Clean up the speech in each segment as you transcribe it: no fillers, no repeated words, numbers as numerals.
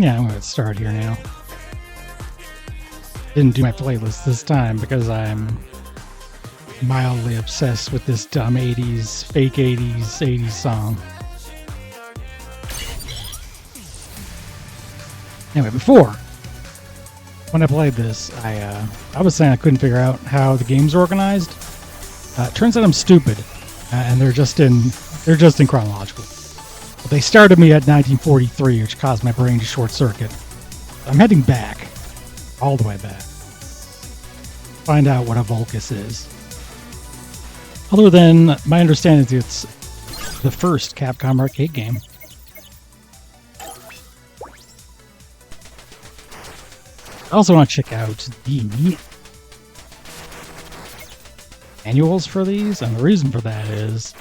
Yeah, I'm going to start here now. Didn't do my playlist this time because I'm mildly obsessed with this dumb 80s, fake 80s song. Anyway, before, when I played this, I was saying I couldn't figure out how the game's organized. Turns out I'm stupid, and they're just in chronological. But they started me at 1943, which caused my brain to short circuit. I'm heading back, all the way back. Find out what a vulgus is. Other than my understanding, it's the first Capcom arcade game. I also want to check out the manuals for these, and the reason for that is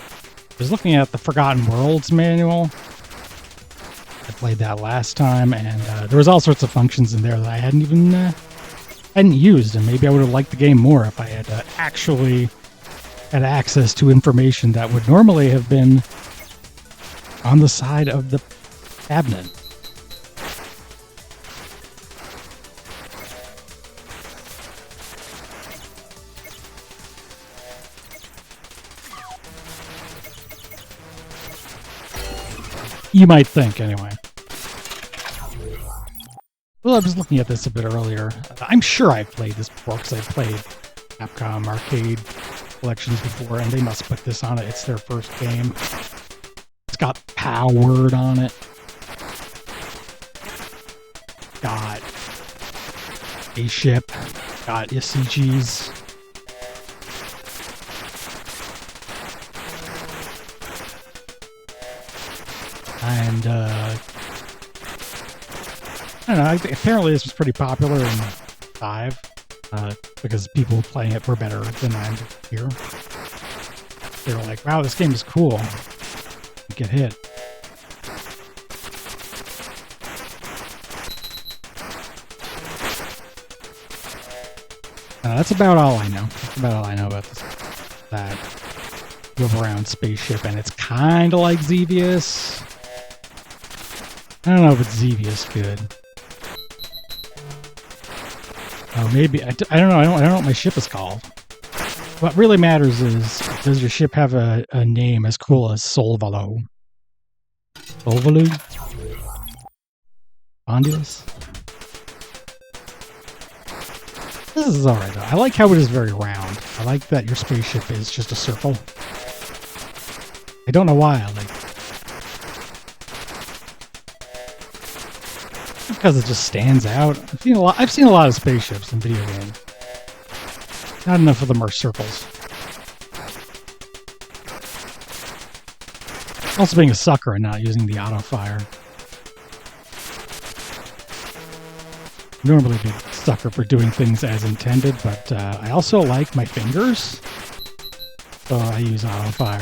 I was looking at the Forgotten Worlds manual. I played that last time, and there was all sorts of functions in there that I hadn't used, and maybe I would have liked the game more if I had actually had access to information that would normally have been on the side of the cabinet. You might think, anyway. Well, I was looking at this a bit earlier. I'm sure I've played this before because I've played Capcom Arcade Collections before, and they must put this on it. It's their first game. It's got Powered on it. Got a ship. Got ECGs. And, I don't know, apparently this was pretty popular in 5, because people playing it were better than I am here. They were like, wow, this game is cool. Get hit. That's about all I know. That's about all I know about this. That move around spaceship, and it's kind of like Xevious. I don't know if it's Xevious good. Oh, maybe. I don't know. I don't know what my ship is called. What really matters is, does your ship have a name as cool as Solvalo? Solvalu? Bondulus? This is alright though. I like how it is very round. I like that your spaceship is just a circle. I don't know why I like it. Because it just stands out. I've seen a lot of spaceships in video games. Not enough of them are circles. Also being a sucker and not using the auto fire. Normally be a sucker for doing things as intended, but I also like my fingers, so I use auto fire.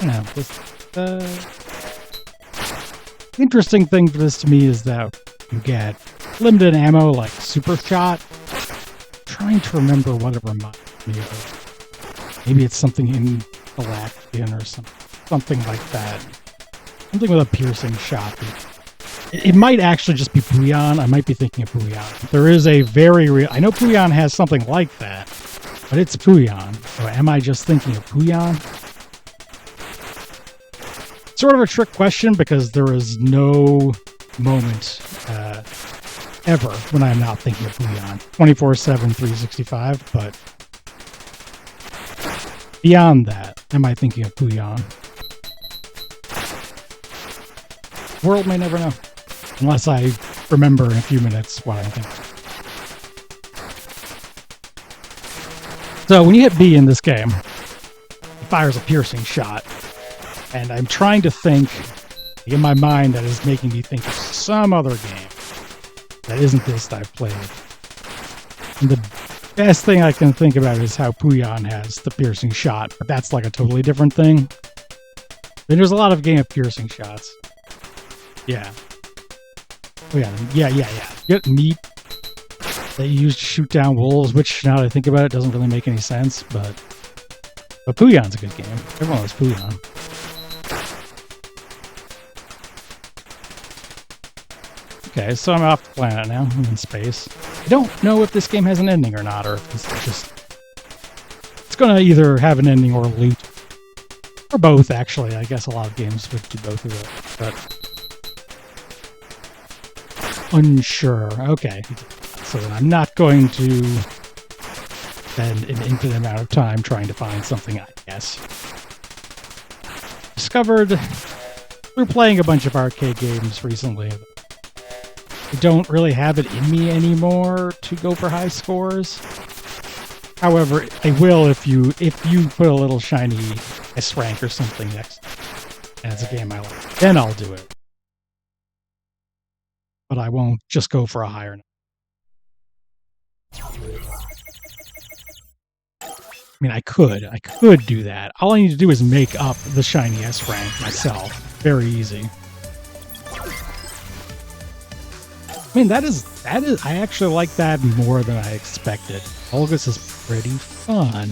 No, the interesting thing for this to me is that you get limited ammo like Super Shot. I'm trying to remember what it reminds me of. Maybe it's something in Galactian or something like that. Something with a piercing shot. It might actually just be Bouillon. I might be thinking of Bouillon. There is a very real... I know Bouillon has something like that, but it's Bouillon. So am I just thinking of Bouillon? Sort of a trick question because there is no moment ever when I'm not thinking of Bouillon. 24/7, 365, but beyond that, am I thinking of Bouillon? The world may never know, unless I remember in a few minutes what I'm thinking. So when you hit B in this game, it fires a piercing shot. And I'm trying to think in my mind that is making me think of some other game that isn't this that I've played. And the best thing I can think about is how Bouillon has the piercing shot, but that's like a totally different thing. Then there's a lot of game of piercing shots. Yeah. Oh yeah. Get meat. that you use to shoot down wolves, which now that I think about it doesn't really make any sense, but Puyon's a good game. Everyone loves Puyon. Okay, so I'm off the planet now. I'm in space. I don't know if this game has an ending or not, or if it's just... It's going to either have an ending or loot. Or both, actually. I guess a lot of games would do both of those, but... Unsure. Okay. So then I'm not going to spend an infinite amount of time trying to find something, I guess. Discovered through playing a bunch of arcade games recently. I don't really have it in me anymore to go for high scores. However, I will if you put a little shiny S rank or something next as a game I like. Then I'll do it. But I won't just go for a higher number. I mean, I could do that. All I need to do is make up the shiny S rank myself. Very easy. I mean, that is, I actually like that more than I expected. Vulgus is pretty fun.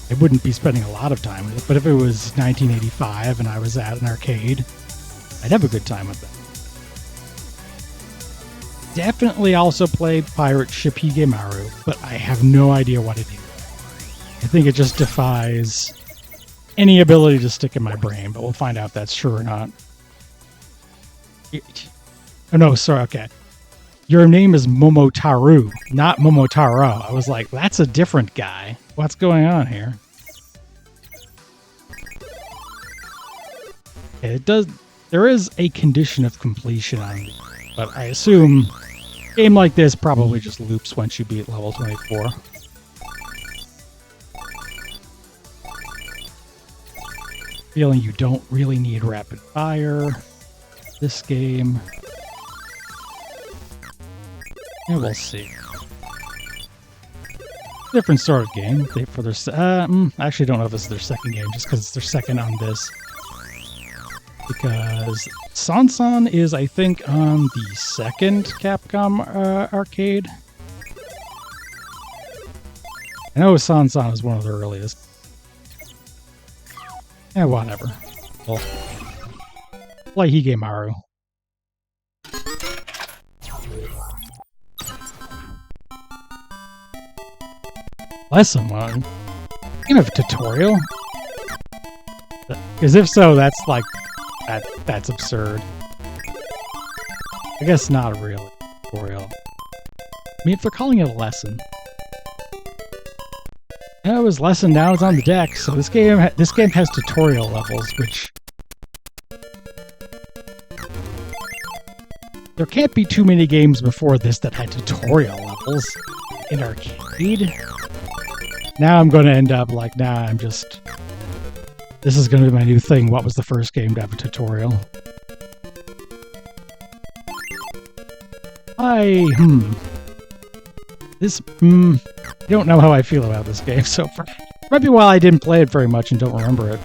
I wouldn't be spending a lot of time with it, but if it was 1985 and I was at an arcade, I'd have a good time with that. Definitely also played Pirate Ship Higemaru, but I have no idea what it is. I think it just defies any ability to stick in my brain, but we'll find out if that's true or not. Oh no, sorry, okay. Your name is Momotaru, not Momotaro. I was like, that's a different guy. What's going on here? Okay, there is a condition of completion on it, but I assume a game like this probably just loops once you beat level 24. Feeling you don't really need rapid fire. This game. Yeah, we'll see. Different sort of game. They for their I actually don't know if this is their second game, just because it's their second on this. Because Sansan is, I think, on the second Capcom Arcade. I know Sansan is one of the earliest. Yeah, whatever. Well, play Higemaru. Lesson 1? You have a tutorial? Because if so, that's like... That's absurd. I guess not a real tutorial. I mean, if they're calling it a lesson... Yeah, it was lesson, now it's on the deck, so this game has tutorial levels, which... There can't be too many games before this that had tutorial levels in arcade. Now I'm going to end up like, nah, I'm just... This is going to be my new thing. What was the first game to have a tutorial? I don't know how I feel about this game so far. Might be why I didn't play it very much and don't remember it.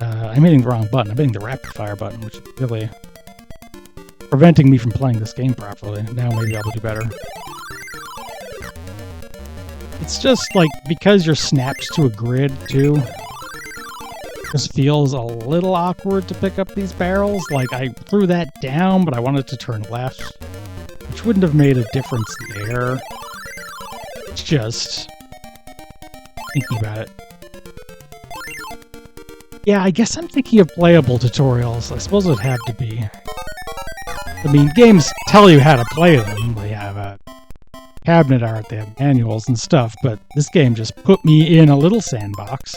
I'm hitting the wrong button. I'm hitting the rapid fire button, which is really preventing me from playing this game properly. Now maybe I'll do better. It's just like, because you're snapped to a grid too, this feels a little awkward to pick up these barrels. Like, I threw that down, but I wanted to turn left, which wouldn't have made a difference there. It's just thinking about it. Yeah, I guess I'm thinking of playable tutorials. I suppose it would have to be. I mean, games tell you how to play them. They have a cabinet art, they have manuals and stuff, but this game just put me in a little sandbox.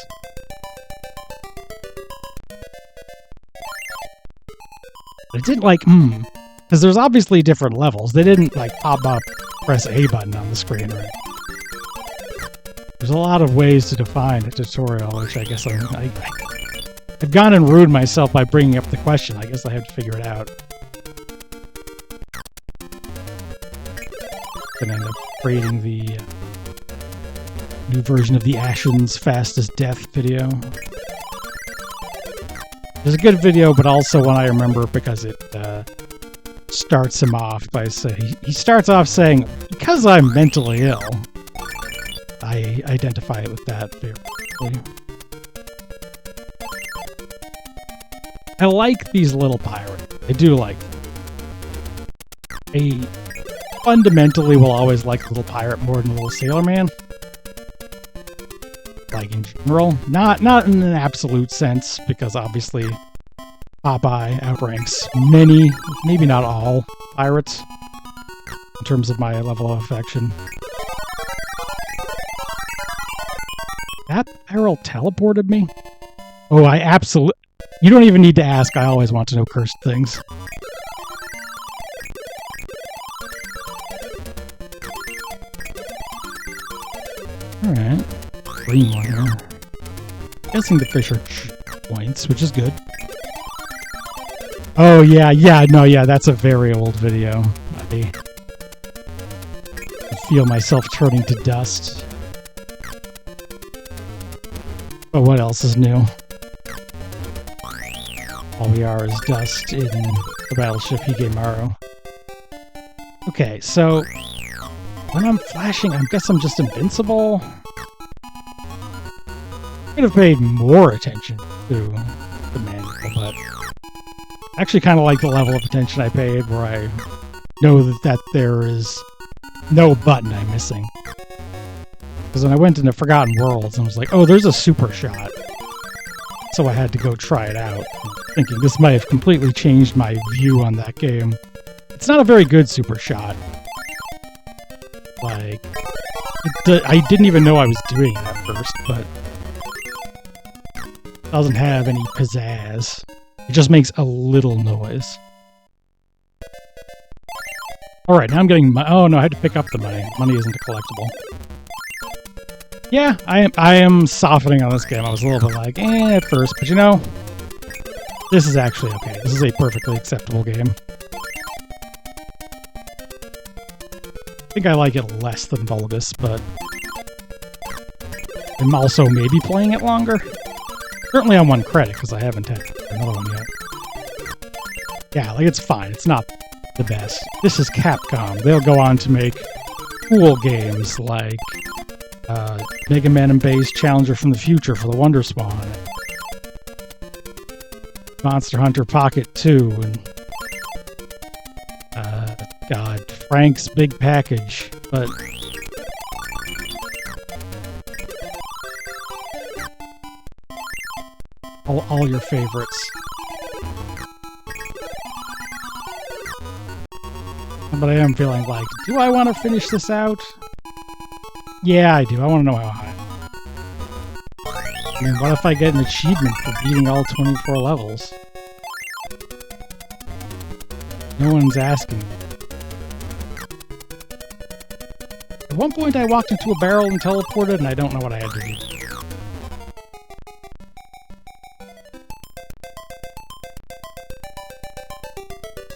It didn't like, because there's obviously different levels. They didn't like pop up, press A button on the screen, right? There's a lot of ways to define a tutorial, which I guess I've gone and ruined myself by bringing up the question. I guess I have to figure it out. Gonna end up creating the new version of the Ashen's Fast as Death video. It's a good video, but also one I remember because it starts him off by saying, he starts off saying, because I'm mentally ill. I identify it with that very quickly. I like these little pirates. I do like them. I fundamentally will always like Little Pirate more than Little Sailor Man. Like in general. Not in an absolute sense, because obviously Popeye outranks many, maybe not all, pirates in terms of my level of affection. That barrel teleported me? Oh, I absolutely... You don't even need to ask, I always want to know cursed things. Alright. Green one here. Guessing the fish are points, which is good. Oh, yeah, that's a very old video. I feel myself turning to dust. But what else is new? All we are is dust in the battleship Higemaru. Okay, so when I'm flashing, I guess I'm just invincible. I could have paid more attention to the manual, but I actually kind of like the level of attention I paid where I know that there is no button I'm missing. Because when I went into Forgotten Worlds, I was like, oh, there's a super shot. So I had to go try it out, thinking this might have completely changed my view on that game. It's not a very good super shot. Like, I didn't even know I was doing it at first, but it doesn't have any pizzazz. It just makes a little noise. Alright, now I'm getting oh no, I had to pick up the money. Money isn't a collectible. Yeah, I am softening on this game. I was a little bit like, at first, but you know, this is actually okay. This is a perfectly acceptable game. I think I like it less than Vulgus, but I'm also maybe playing it longer. Certainly on 1 credit, because I haven't had another one yet. Yeah, like, it's fine. It's not the best. This is Capcom. They'll go on to make cool games like Mega Man & Bass Challenger from the Future for the Wonder Swan, Monster Hunter Pocket 2, and God, Frank's Big Package, but all your favorites. But I am feeling like, do I want to finish this out? Yeah, I do. I want to know how high. I mean, what if I get an achievement for beating all 24 levels? No one's asking. At one point I walked into a barrel and teleported, and I don't know what I had to do.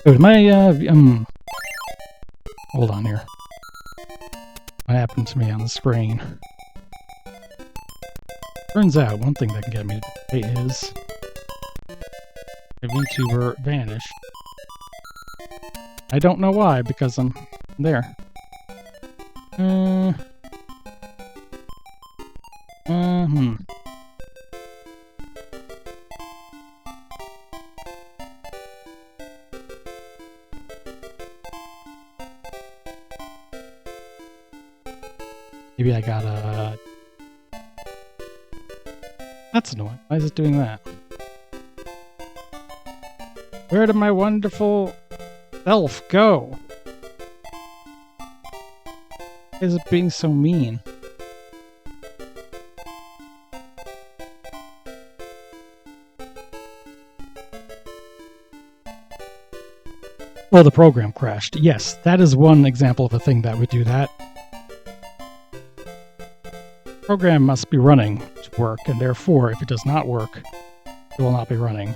Oh, my, hold on here. What happened to me on the screen? Turns out, one thing that can get me to pay is a VTuber vanished. I don't know why, because I'm there. Maybe I gotta... That's annoying. Why is it doing that? Where did my wonderful self go? Why is it being so mean? Well, the program crashed. Yes, that is one example of a thing that would do that. The program must be running to work, and therefore, if it does not work, it will not be running.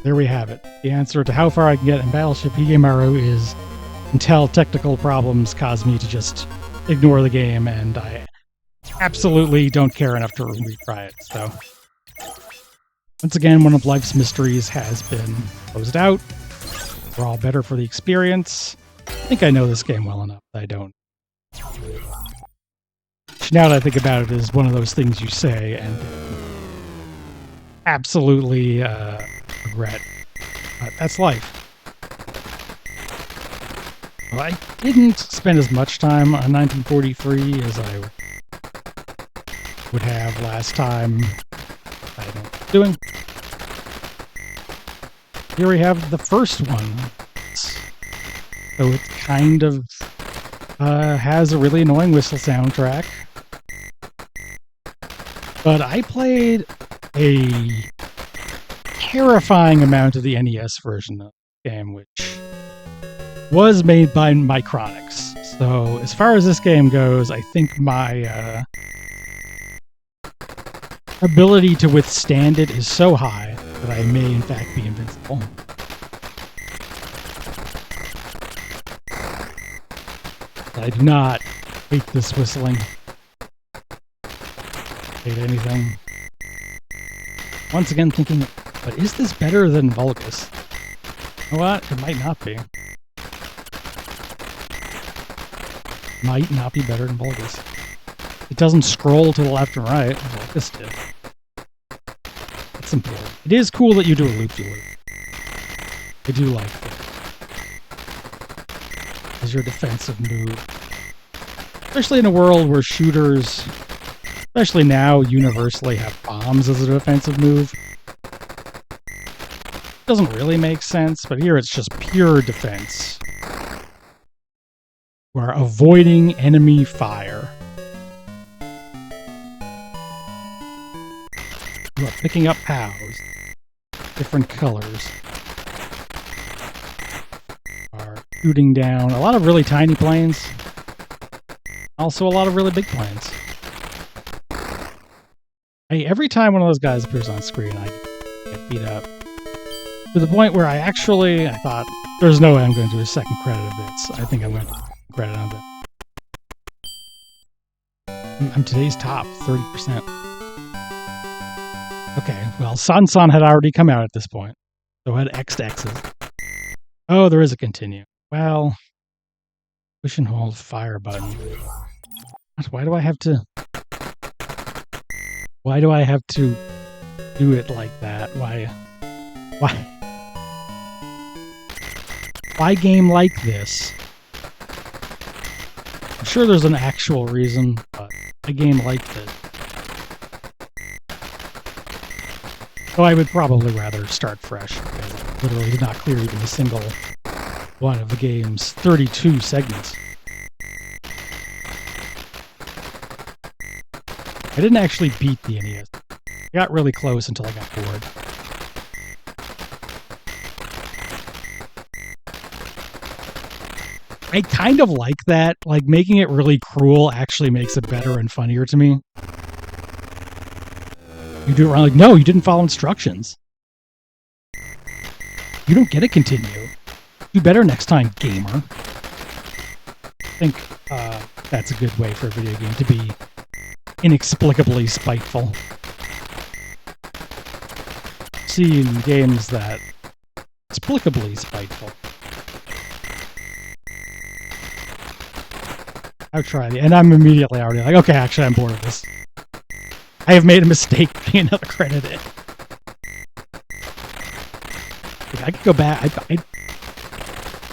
There we have it. The answer to how far I can get in Battleship Higemaru is until technical problems cause me to just ignore the game and I absolutely don't care enough to retry it. So, once again, one of life's mysteries has been closed out. We're all better for the experience. I think I know this game well enough. I don't. Now that I think about it, it is one of those things you say and absolutely regret. But that's life. Well, I didn't spend as much time on 1943 as I would have last time. I don't know what I'm doing. Here we have the first one. So it kind of has a really annoying whistle soundtrack. But I played a terrifying amount of the NES version of the game, which was made by Micronix. So as far as this game goes, I think my ability to withstand it is so high that I may in fact be invincible. I do not hate this whistling. Hate anything. Once again thinking, but is this better than vulgus? You know what? It might not be. Might not be better than vulgus. It doesn't scroll to the left and right. Vulgus did. That's important. It is cool that you do a loop-de-loop. I do like it. As your defensive move. Especially in a world where shooters, especially now, universally have bombs as a defensive move. Doesn't really make sense, but here it's just pure defense. We're avoiding enemy fire. We're picking up POWs. Different colors. Are shooting down a lot of really tiny planes. Also a lot of really big planes. Hey, every time one of those guys appears on screen, I get beat up. To the point where I thought, there's no way I'm going to do a second credit of this. I think I'm going to credit on that. I'm today's top, 30%. Okay, well, San had already come out at this point. So I had X to X's. Oh, there is a continue. Well, push and hold fire button. Why do I have to do it like that? Why game like this? I'm sure there's an actual reason, but a game like this. So I would probably rather start fresh, because I literally did not clear even a single one of the game's 32 segments. I didn't actually beat the NES. I got really close until I got bored. I kind of like that. Like, making it really cruel actually makes it better and funnier to me. You do it wrong, like, no, you didn't follow instructions. You don't get to continue. Do better next time, gamer. I think that's a good way for a video game to be inexplicably spiteful. See in games that inexplicably spiteful. I've tried it, and I'm immediately already like, okay, actually, I'm bored of this. I have made a mistake putting another credit in. If I could go back, I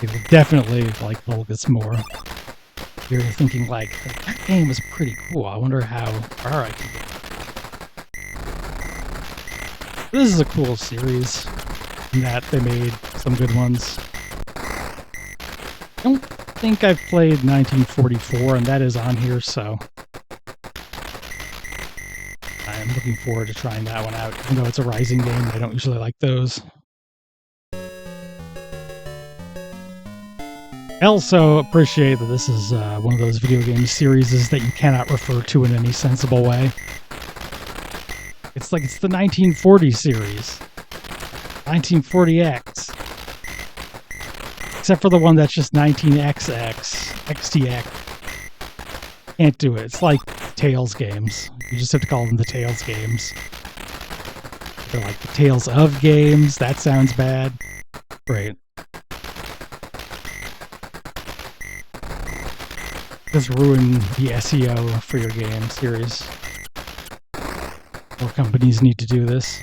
would definitely like vulgus more. You're thinking like, that game was pretty cool. I wonder how far I can get. This is a cool series in that they made some good ones. I don't think I've played 1944, and that is on here, so I'm looking forward to trying that one out. Even though it's a Rising game, I don't usually like those. I also appreciate that this is one of those video game series that you cannot refer to in any sensible way. It's like it's the 1940 series. 1940X. Except for the one that's just 19XX, XTX. Can't do it. It's like Tales games. You just have to call them the Tales games. They're like the Tales of games. That sounds bad. Great. Just ruin the SEO for your game series. More companies need to do this.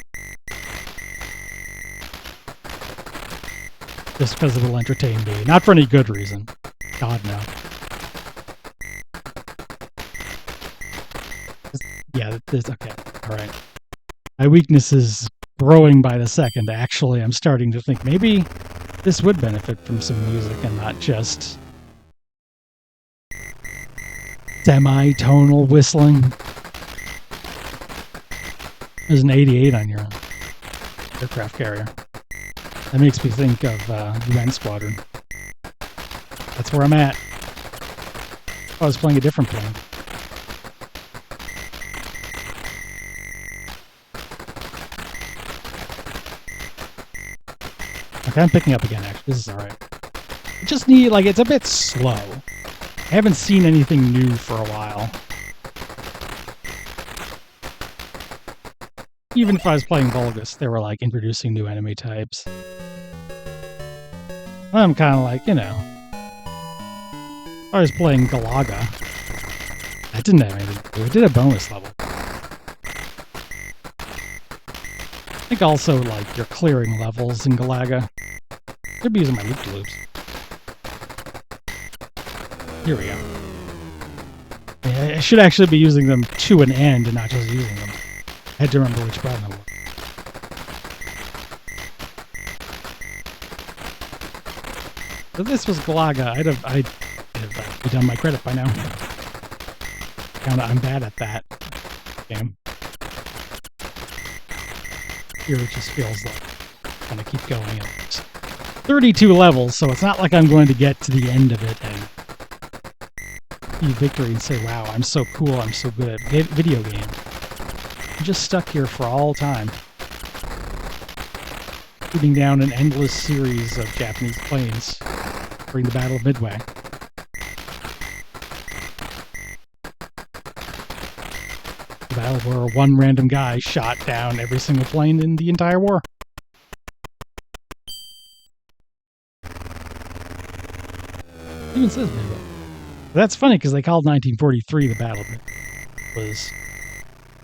Just because it will entertain me. Not for any good reason. God, no. Yeah, it's okay. Alright. My weakness is growing by the second. Actually, I'm starting to think maybe this would benefit from some music and not just semi-tonal whistling. There's an 88 on your aircraft carrier. That makes me think of UN Squadron. That's where I'm at. I was playing a different plane. Okay, I'm picking up again, actually. This is alright. I just need, like, it's a bit slow. I haven't seen anything new for a while. Even if I was playing vulgus, they were, like, introducing new enemy types. I'm kind of like, you know. I was playing Galaga. That didn't have anything to do. It did a bonus level. I think also, like, you're clearing levels in Galaga. Could be using my loop-de-loops. Here we go. I should actually be using them to an end and not just using them. I had to remember which button it was. If this was Galaga, I'd have done my credit by now. I'm bad at that game. Here it just feels like I'm gonna keep going. It's 32 levels, so it's not like I'm going to get to the end of it and see victory and say, wow, I'm so cool, I'm so good at video game. I'm just stuck here for all time. Shooting down an endless series of Japanese planes during the Battle of Midway. The battle where one random guy shot down every single plane in the entire war. It even says Midway. That's funny because they called 1943 the Battle of Midway. It was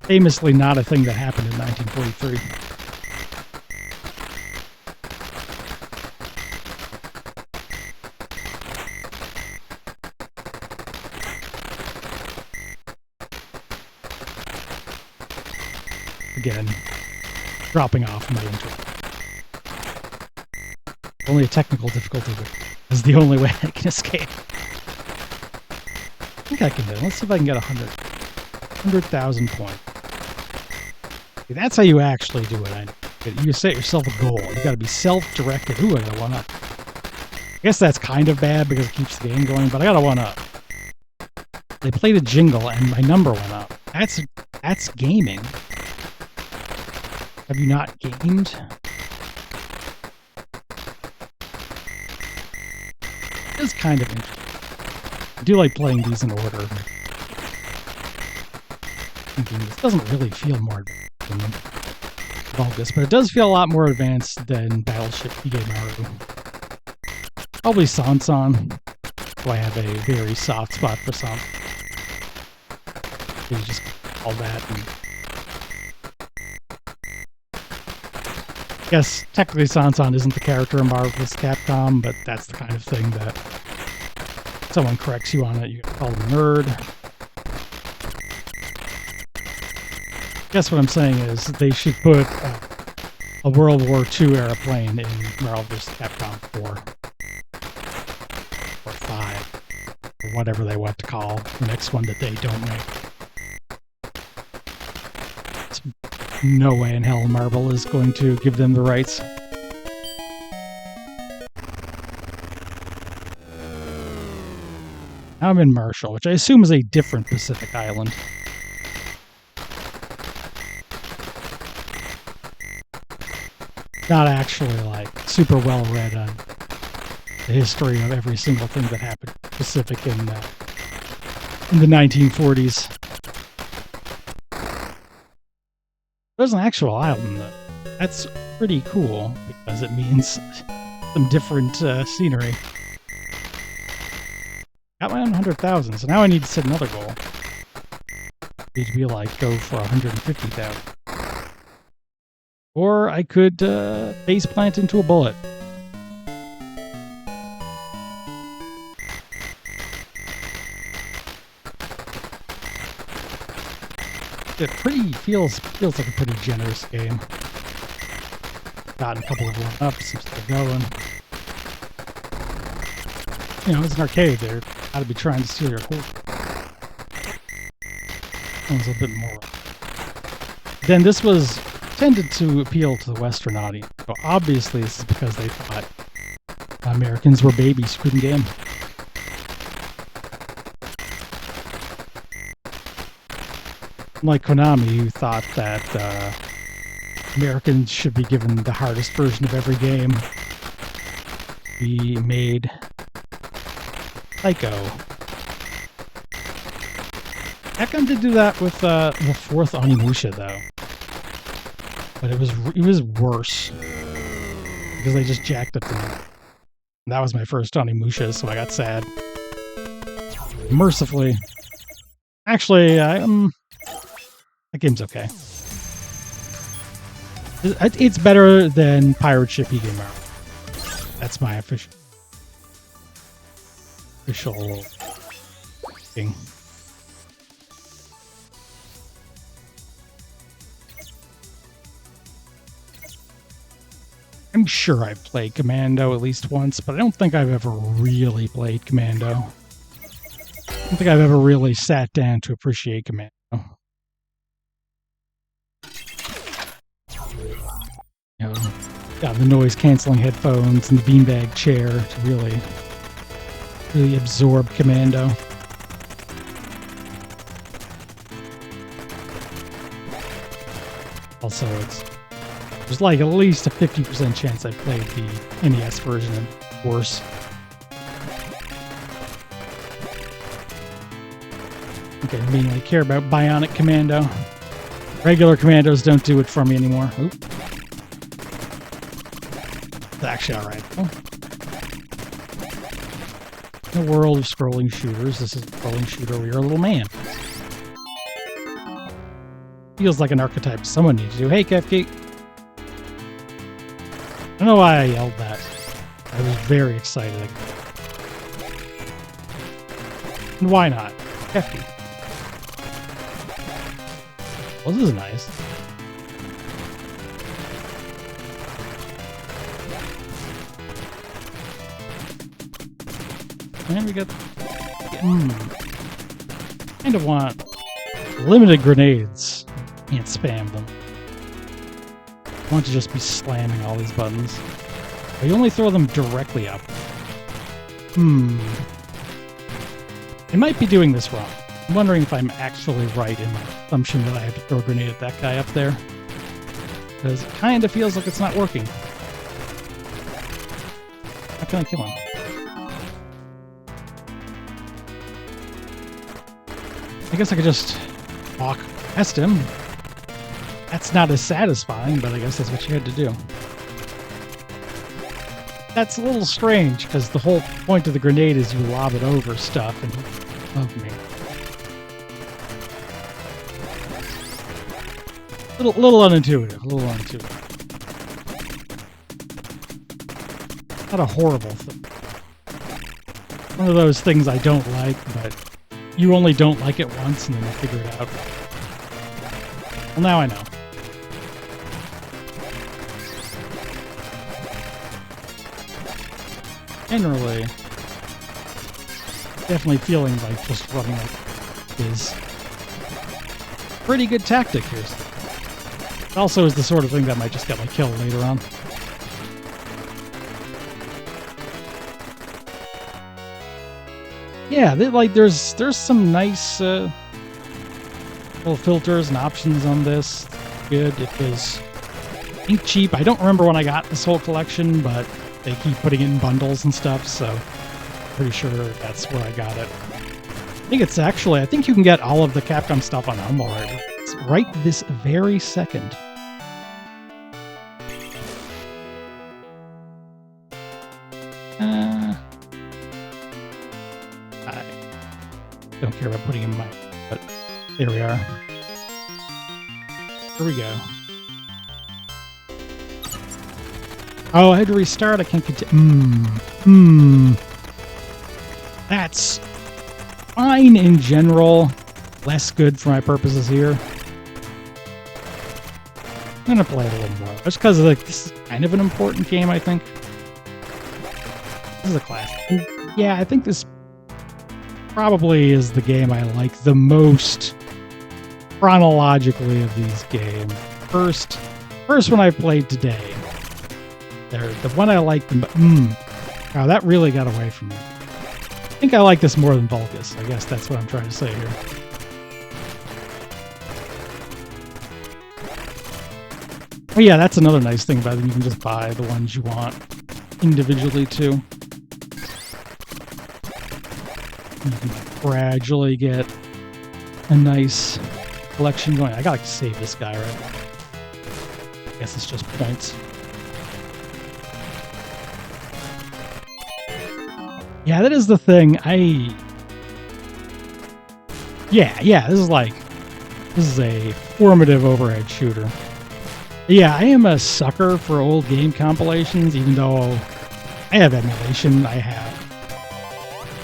famously not a thing that happened in 1943. Again, dropping off my intro. Only a technical difficulty is the only way I can escape. I think I can do it. Let's see if I can get 100,000 points. See, that's how you actually do it. You set yourself a goal. You got to be self-directed. Ooh, I got a 1-up. I guess that's kind of bad because it keeps the game going, but I got a 1-up. They played a jingle and my number went up. That's gaming. Have you not gamed? It's kind of interesting. I do like playing these in order. Thinking this doesn't really feel more advanced than vulgus, but it does feel a lot more advanced than Battleship Maru. Probably Sansan, so I have a very soft spot for Sansan. You just all that and I guess technically Sansan isn't the character in Marvel's Capcom, but that's the kind of thing that someone corrects you on it, you call them a nerd. I guess what I'm saying is they should put a World War II era plane in Marvel's Capcom 4 or 5 or whatever they want to call the next one that they don't make. No way in hell Marvel is going to give them the rights. Now I'm in Marshall, which I assume is a different Pacific island. Not actually, like, super well read on the history of every single thing that happened Pacific in the 1940s. There's an actual island, though. That's pretty cool, because it means some different scenery. Got my own 100,000, so now I need to set another goal. Need to be like, go for 150,000. Or I could face plant into a bullet. It feels like a pretty generous game. Gotten a couple of one-ups, I'm still going. You know, it's an arcade. They're gotta be trying to steal your horse. That was a bit more. Then this was tended to appeal to the Western audience. So obviously this is because they thought Americans were babies who couldn't game. Like Konami, who thought that Americans should be given the hardest version of every game. We made Psycho. Capcom did do that with the fourth Onimusha, though. But it was worse. Because they just jacked up the number. That was my first Onimusha, so I got sad. Mercifully. Actually, that game's okay. It's better than Pirate Ship Game. That's my official thing. I'm sure I've played Commando at least once, but I don't think I've ever really played Commando. I don't think I've ever really sat down to appreciate Commando. You know, got the noise-canceling headphones and the beanbag chair to really absorb Commando. Also, there's like at least a 50% chance I played the NES version and worse. Okay, mainly care about Bionic Commando. Regular Commandos don't do it for me anymore. Oop. It's actually alright. Oh. In the world of scrolling shooters, this is a scrolling shooter where you're a little man. Feels like an archetype someone needs to do. Hey, Kefki. I don't know why I yelled that. I was very excited. And why not? Kefki. Well, this is nice. And we got... kind of want limited grenades. Can't spam them. I want to just be slamming all these buttons. But you only throw them directly up. I might be doing this wrong. I'm wondering if I'm actually right in my assumption that I have to throw a grenade at that guy up there. Because it kind of feels like it's not working. How can I kill him? I guess I could just walk past him. That's not as satisfying, but I guess that's what you had to do. That's a little strange, because the whole point of the grenade is you lob it over stuff, and love me. Little unintuitive. Not a horrible thing. One of those things I don't like, but you only don't like it once, and then you figure it out. Well, now I know. Generally, definitely feeling like just running like is pretty good tactic here. It also is the sort of thing that might just get me killed later on. Yeah, there's some nice little filters and options on this. Good. It was ink cheap. I don't remember when I got this whole collection, but they keep putting it in bundles and stuff, so pretty sure that's where I got it. I think you can get all of the Capcom stuff on Home already. It's right this very second. don't care about putting in my... But there we are. Here we go. Oh, I had to restart. I can't continue. That's fine in general. Less good for my purposes here. I'm gonna play it a little more. Just because like this is kind of an important game, I think. This is a classic. And yeah, I think this probably is the game I like the most chronologically of these games. First one I played today. The one I liked the wow, that really got away from me. I think I like this more than Vulgus. I guess that's what I'm trying to say here. Oh yeah, that's another nice thing about it. You can just buy the ones you want individually too. You can gradually get a nice collection going. I gotta save this guy, right? I guess it's just points. Yeah, that is the thing. Yeah, this is a formative overhead shooter. Yeah, I am a sucker for old game compilations, even though I have emulation. I have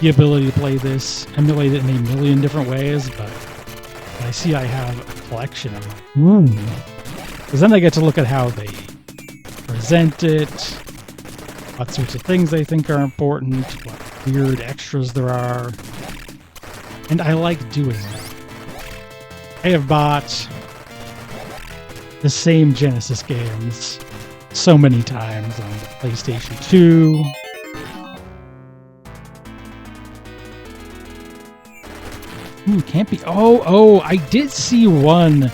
the ability to play this, emulate it in a million different ways, but when I see I have a collection, I'm like, because then I get to look at how they present it, what sorts of things they think are important, what weird extras there are, and I like doing that. I have bought the same Genesis games so many times on the PlayStation 2. Can't be... Oh, I did see one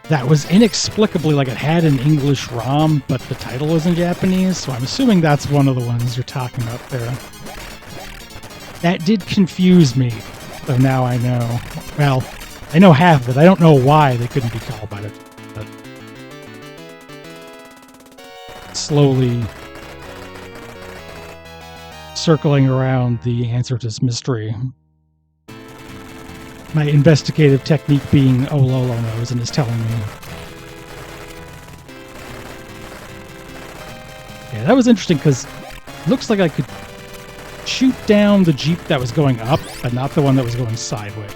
that was inexplicably, like it had an English ROM, but the title was in Japanese, so I'm assuming that's one of the ones you're talking about there. That did confuse me, so now I know. Well, I know half of it. I don't know why they couldn't be called by it, but slowly circling around the answer to this mystery. My investigative technique being, oh, Lolo knows and is telling me. Yeah, that was interesting because it looks like I could shoot down the Jeep that was going up, but not the one that was going sideways.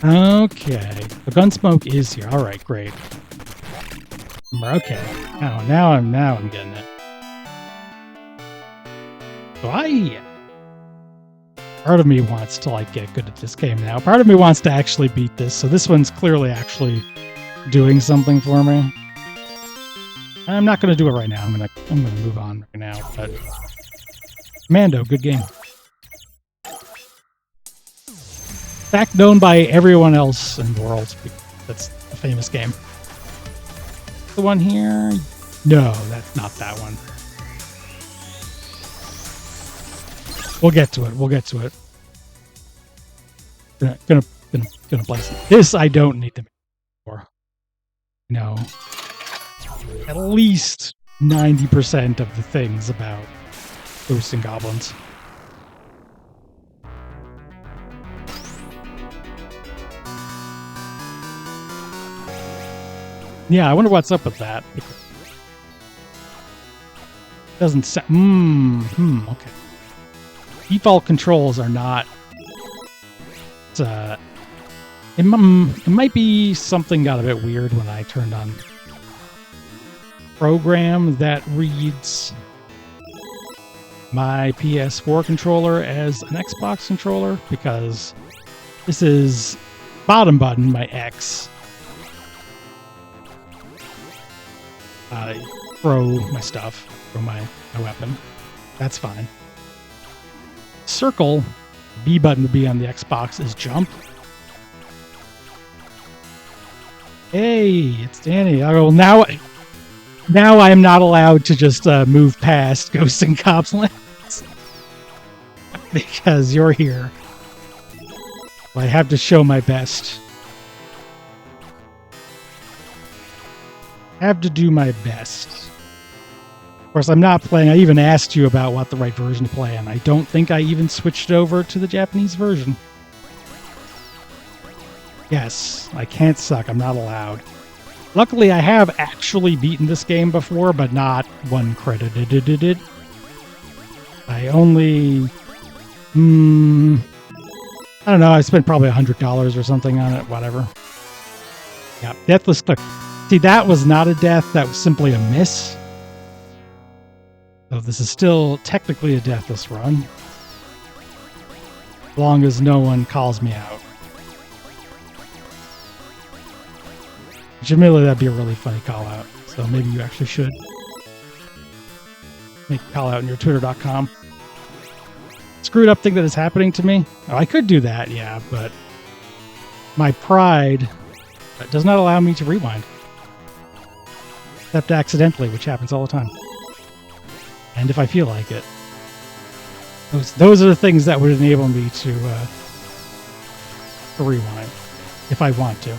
Okay, the Gunsmoke is here. All right, great. Okay, now I'm getting it. So part of me wants to like get good at this game now. Part of me wants to actually beat this. So this one's clearly actually doing something for me. I'm not going to do it right now. I'm going to move on right now. But Commando, good game. In fact, known by everyone else in the world. That's a famous game. The one here? No, that's not that one. We'll get to it. We'll get to it. Gonna place it. This I don't need to make for. No. At least 90% of the things about Ghosts and Goblins. Yeah, I wonder what's up with that. Doesn't sound... okay. Default controls are not... It might be something got a bit weird when I turned on program that reads my PS4 controller as an Xbox controller, because this is bottom button, my X. Throw my stuff, throw my weapon. That's fine. Circle, B button would be on the Xbox, is jump. Hey, it's Danny. Oh, now I am not allowed to just move past Ghosts and Goblins because you're here. I have to show my best. I have to do my best. Of course, I'm not playing. I even asked you about what the right version to play, and I don't think I even switched over to the Japanese version. Yes, I can't suck. I'm not allowed. Luckily, I have actually beaten this game before, but not one credited it. I only... I don't know. I spent probably $100 or something on it. Whatever. Yeah, Deathless Clear. See, that was not a death. That was simply a miss. So this is still technically a deathless run. As long as no one calls me out. Which admittedly, that'd be a really funny call out. So maybe you actually should make a call out in your twitter.com. Screwed up thing that is happening to me. Oh, I could do that, yeah, but my pride does not allow me to rewind. Except accidentally, which happens all the time. And if I feel like it. Those are the things that would enable me to rewind, if I want to.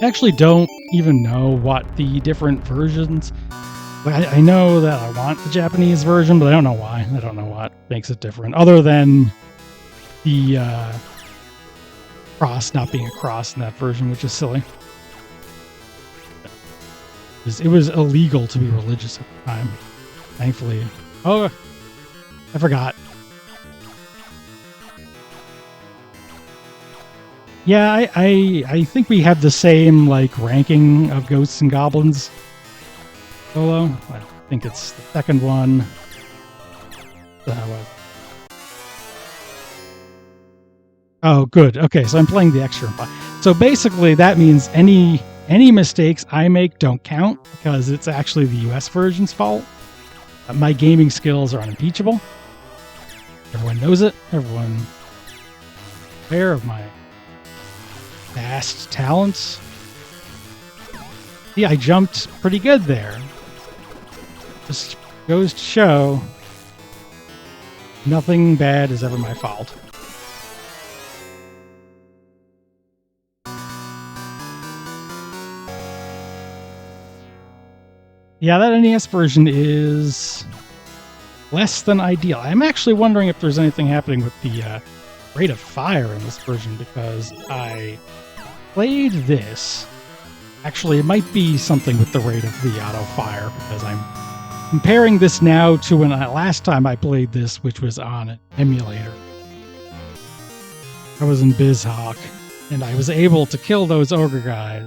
I actually don't even know what the different versions... I know that I want the Japanese version, but I don't know why. I don't know what makes it different. Other than the cross not being a cross in that version, which is silly. It was illegal to be religious at the time. Thankfully. Oh, I forgot. Yeah, I think we have the same like ranking of ghosts and goblins. Solo. I think it's the second one. Oh, good. Okay, so I'm playing the extra one. So basically, that means any mistakes I make don't count because it's actually the US version's fault. My gaming skills are unimpeachable. Everyone knows it. Everyone aware of my vast talents. Yeah, I jumped pretty good there. Just goes to show nothing bad is ever my fault. Yeah, that NES version is less than ideal. I'm actually wondering if there's anything happening with the rate of fire in this version because I played this. Actually, it might be something with the rate of the auto fire because I'm comparing this now to when last time I played this, which was on an emulator. I was in BizHawk, and I was able to kill those ogre guys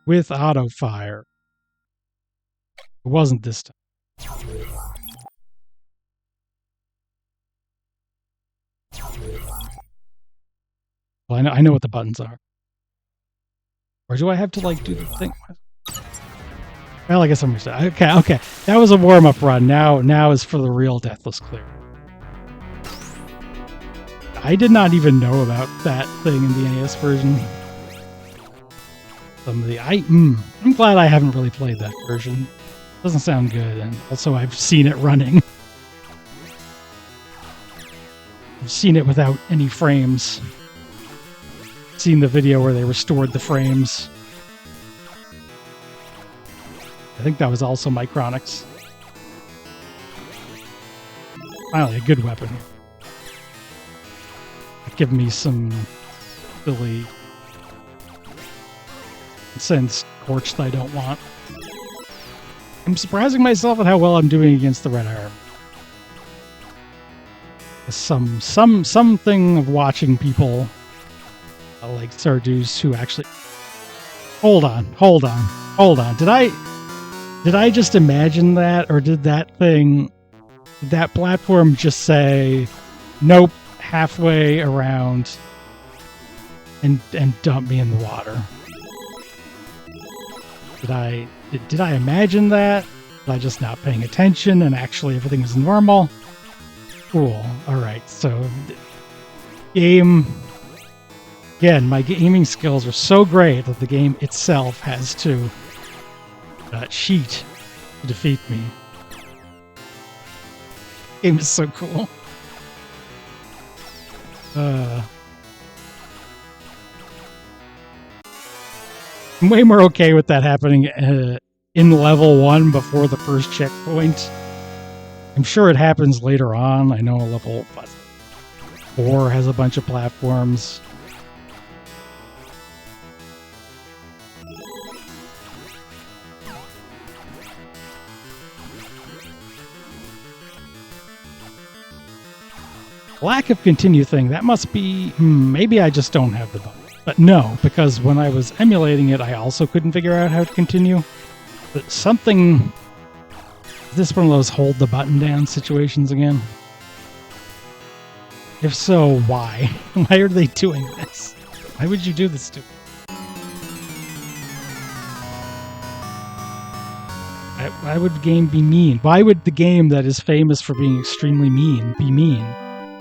with auto fire. It wasn't this time. Well, I know what the buttons are. Or do I have to, like, do the thing? Well, I guess I'm just... Okay. That was a warm-up run. Now is for the real Deathless Clear. I did not even know about that thing in the NES version. I'm glad I haven't really played that version. Doesn't sound good, and also I've seen it running. I've seen it without any frames. Seen the video where they restored the frames. I think that was also Micronics. Finally, a good weapon. Give me some silly sense scorched I don't want. I'm surprising myself at how well I'm doing against the Red Arm. Something of watching people like Sarduce who actually... Hold on. Did I just imagine that, or did that platform just say, nope, halfway around, and dump me in the water? Did I imagine that? Was I just not paying attention and actually everything was normal? Cool. Alright, so game... Again, my gaming skills are so great that the game itself has to cheat to defeat me. The game is so cool. I'm way more okay with that happening in level 1 before the first checkpoint. I'm sure it happens later on. I know level 4 has a bunch of platforms. Lack of continue thing, that must be... maybe I just don't have the button. But no, because when I was emulating it, I also couldn't figure out how to continue. But something... Is this one of those hold the button down situations again? If so, why? Why are they doing this? Why would you do this to me? Why would the game be mean? Why would the game that is famous for being extremely mean be mean?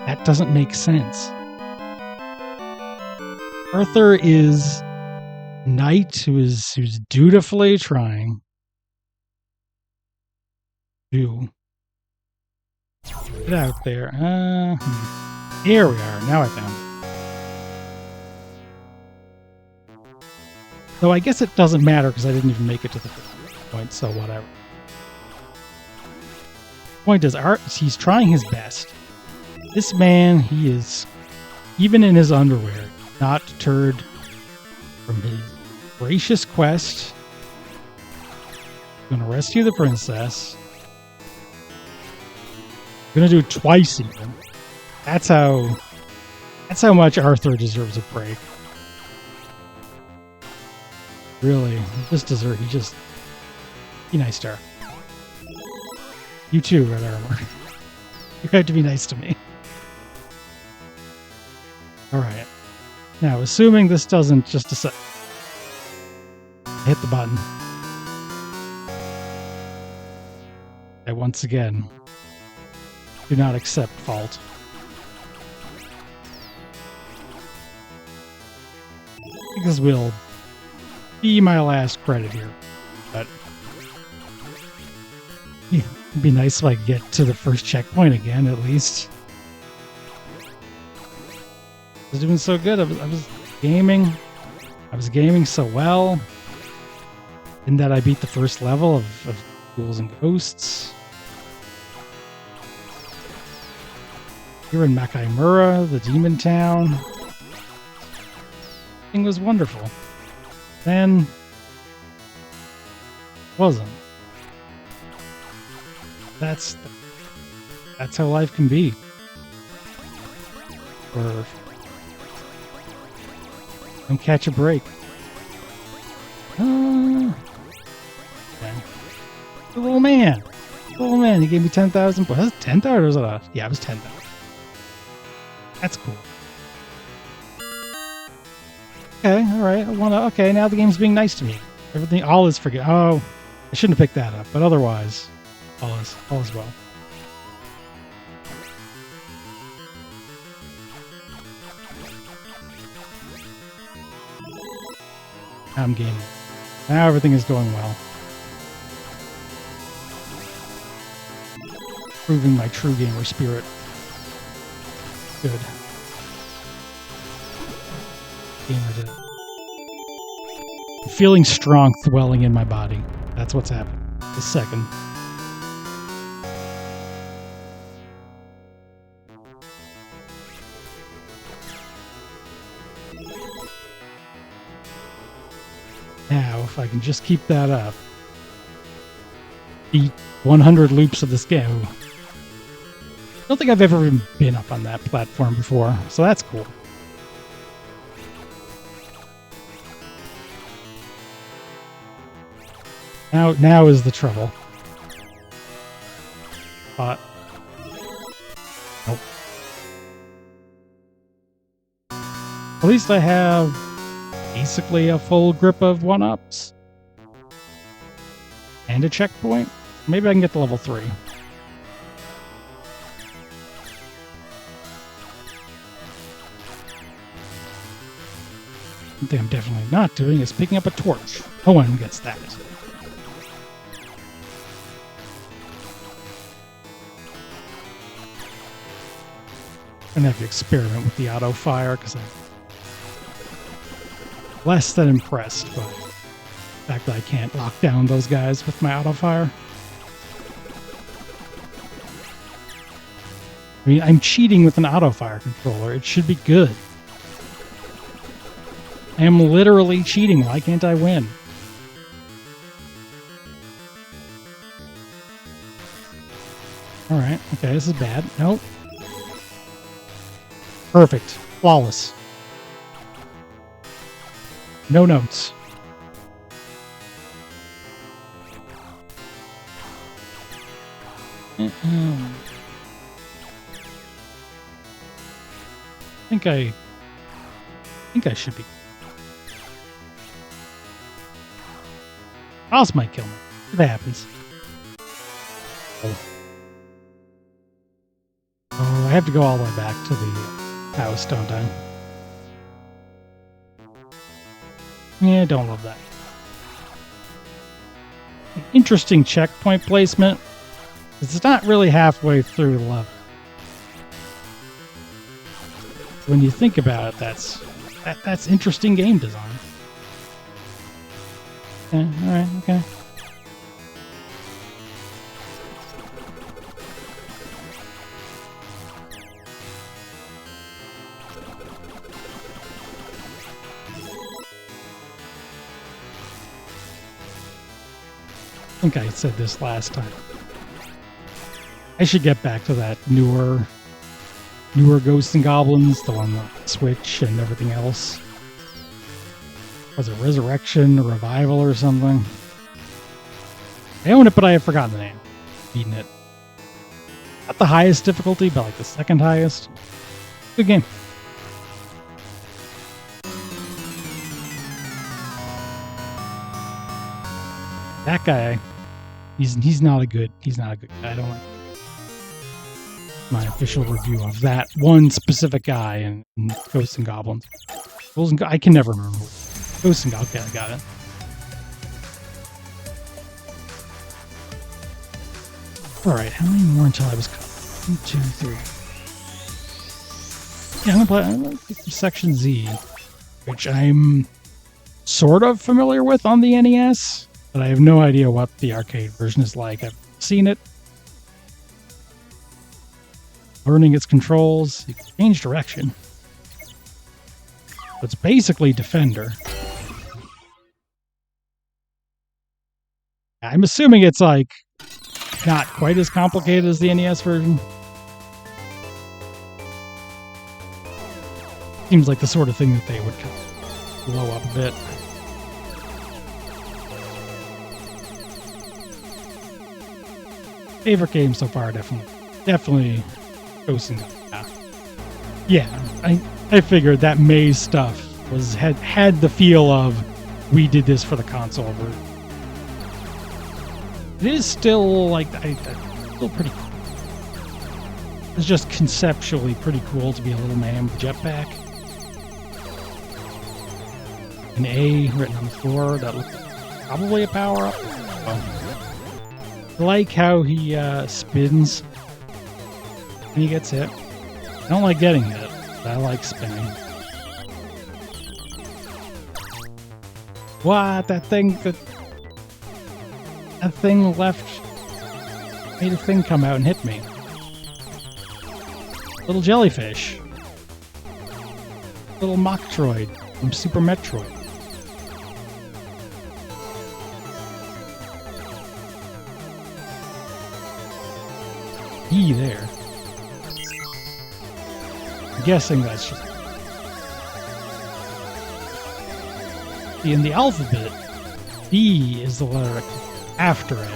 That doesn't make sense. Arthur is a knight who's dutifully trying to get out there. Here we are. Now I found it. Though I guess it doesn't matter because I didn't even make it to the point, so whatever. Point is, he's trying his best. This man, he is, even in his underwear, not deterred from his gracious quest. He's gonna rescue the princess. Gonna do it twice even. That's how much Arthur deserves a break. Really, he just be nice to her. You too, Red Armor. You have to be nice to me. Alright. Now, assuming this doesn't just hit the button. I once again do not accept fault. This will be my last credit here. But yeah, it'd be nice if I could get to the first checkpoint again, at least. I was doing so good. I was gaming. I was gaming so well. In that I beat the first level of Ghouls and Ghosts. Here in Makaimura, the demon town. Everything was wonderful. Then wasn't. That's how life can be. Or don't catch a break. Okay. The little man. He gave me 10,000. Was it 10,000 or was it yeah, it was 10,000. That's cool. Okay, alright. Okay, now the game's being nice to me. Everything, all is forgiven. Oh, I shouldn't have picked that up, but otherwise, all is well. I'm gaming. Now everything is going well. Proving my true gamer spirit. Good. Gamer did it. I'm feeling strong welling in my body. That's what's happening. This second. Now, if I can just keep that up. Beat 100 loops of this game. I don't think I've ever even been up on that platform before, so that's cool. Now is the trouble. Nope. At least I have basically a full grip of 1-ups. And a checkpoint. Maybe I can get to level 3. One thing I'm definitely not doing is picking up a torch. No one gets that. I'm gonna have to experiment with the auto fire because I'm less than impressed by fact that I can't lock down those guys with my auto fire. I mean, I'm cheating with an auto fire controller. It should be good. I am literally cheating. Why can't I win? Alright, okay, this is bad. Nope. Perfect. Flawless. No notes. I think I should be. Boss might kill me. If that happens. Oh, I have to go all the way back to the house, don't I? Yeah, don't love that. Interesting checkpoint placement. It's not really halfway through the level. When you think about it, that's interesting game design. Yeah, alright, okay. I think I said this last time. I should get back to that newer Ghosts and Goblins, the one on the Switch and everything else. Was it Resurrection or Revival or something? I own it, but I have forgotten the name. Beaten it. Not the highest difficulty, but like the second highest. Good game. That guy, he's not a good guy. I don't like my official review of that one specific guy in Ghosts and Goblins. I can never remember. Ghosts and Goblins, okay, I got it. Alright, how many more until I was cut? 1, 2, 3. Yeah, I'm gonna play Section Z, which I'm sort of familiar with on the NES, but I have no idea what the arcade version is like. I've seen it. Learning its controls, you can change direction. It's basically Defender. I'm assuming it's like not quite as complicated as the NES version. Seems like the sort of thing that they would kind of blow up a bit. Favorite game so far, definitely Ghosts and Goblins. Yeah, I figured that maze stuff had the feel of we did this for the console version. It is still like still pretty cool. It's just conceptually pretty cool to be a little man with a jetpack. An A written on the floor that looks like probably a power up. I like how he spins when he gets hit. I don't like getting hit, but I like spinning. What? That thing left, made a thing come out and hit me. Little jellyfish. Little Mocktroid from Super Metroid. E there. I'm guessing that's just... See, in the alphabet, B is the letter that comes after A.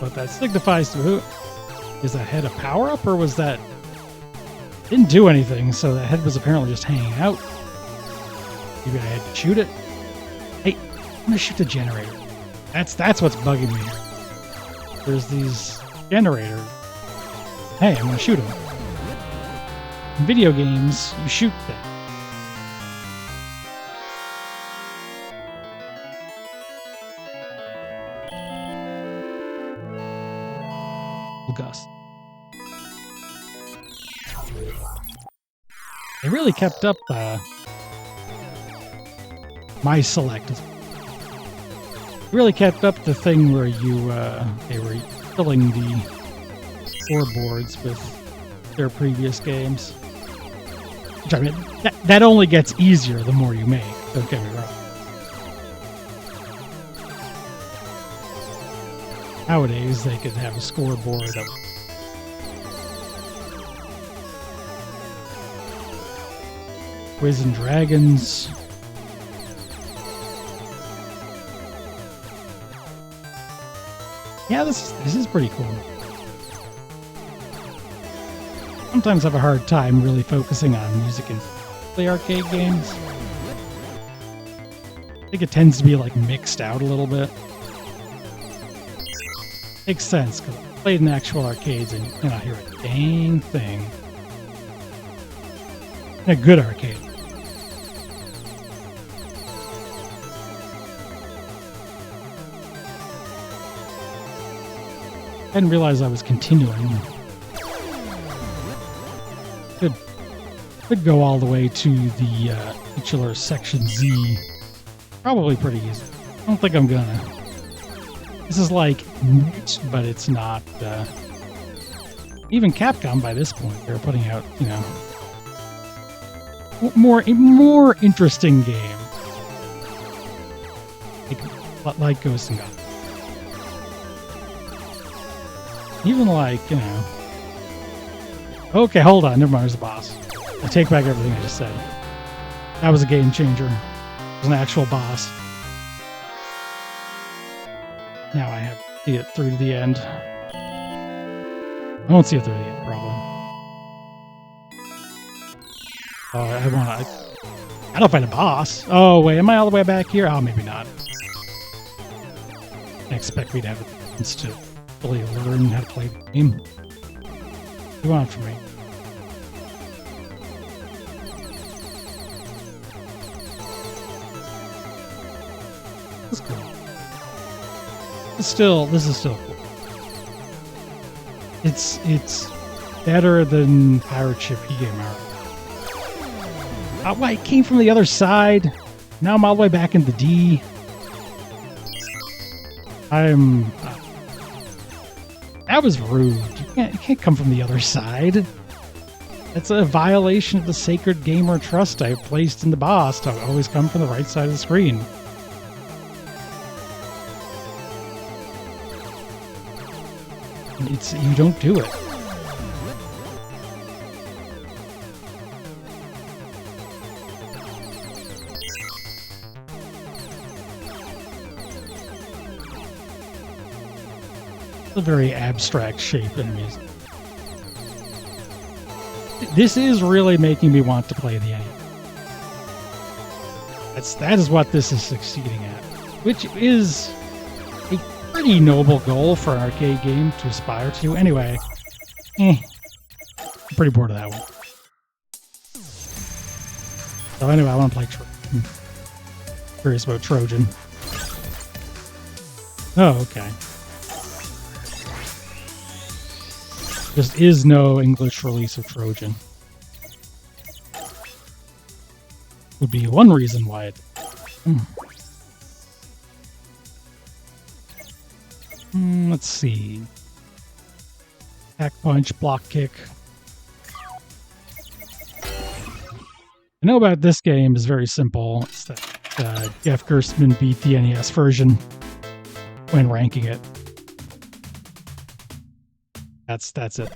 What that signifies to who? Is that head a power-up, or was that... Didn't do anything, so that head was apparently just hanging out. Maybe I had to shoot it. Hey, I'm gonna shoot the generator. That's what's bugging me here. There's these generators. Hey, I'm gonna shoot them. In video games, you shoot them. Vulgus. They really kept up my select. really kept up the thing where they were filling the scoreboards with their previous games. Which, I mean, that only gets easier the more you make, don't get me wrong. Nowadays, they could have a scoreboard of Quiz and Dragons. Yeah, this is pretty cool. Sometimes I have a hard time really focusing on music in the arcade games. I think it tends to be like mixed out a little bit. Makes sense, because I played in actual arcades and you cannot hear a dang thing. In a good arcade. I didn't realize I was continuing. Could go all the way to the titular Section Z. Probably pretty easy. I don't think I'm gonna. This is like neat, but it's not. Even Capcom by this point, they're putting out, you know, more interesting game. Like Ghosts and Goblins. Even like, you know... Okay, hold on. Never mind, there's a boss. I take back everything I just said. That was a game changer. It was an actual boss. Now I have to see it through to the end. I won't see it through to the end, probably. Oh, I don't fight a boss. Oh, wait, am I all the way back here? Oh, maybe not. I expect me to have a chance to really learn how to play the game. What do you want from me? This is cool. This is still cool. It's better than Pirate Ship E-Game Art. Why, it came from the other side. Now I'm all the way back in the D. That was rude. You can't come from the other side. That's a violation of the sacred gamer trust I placed in the boss to always come from the right side of the screen. You don't do it. It's a very abstract shape in music. This is really making me want to play the NES. That is what this is succeeding at, which is a pretty noble goal for an arcade game to aspire to. Anyway, I'm pretty bored of that one. So anyway, I want to play Trojan. Curious about Trojan. Oh, okay. There is no English release of Trojan. Would be one reason why it... let's see. Pack punch, block kick. I know about this game is very simple. It's that Jeff Gerstmann beat the NES version when ranking it. That's it.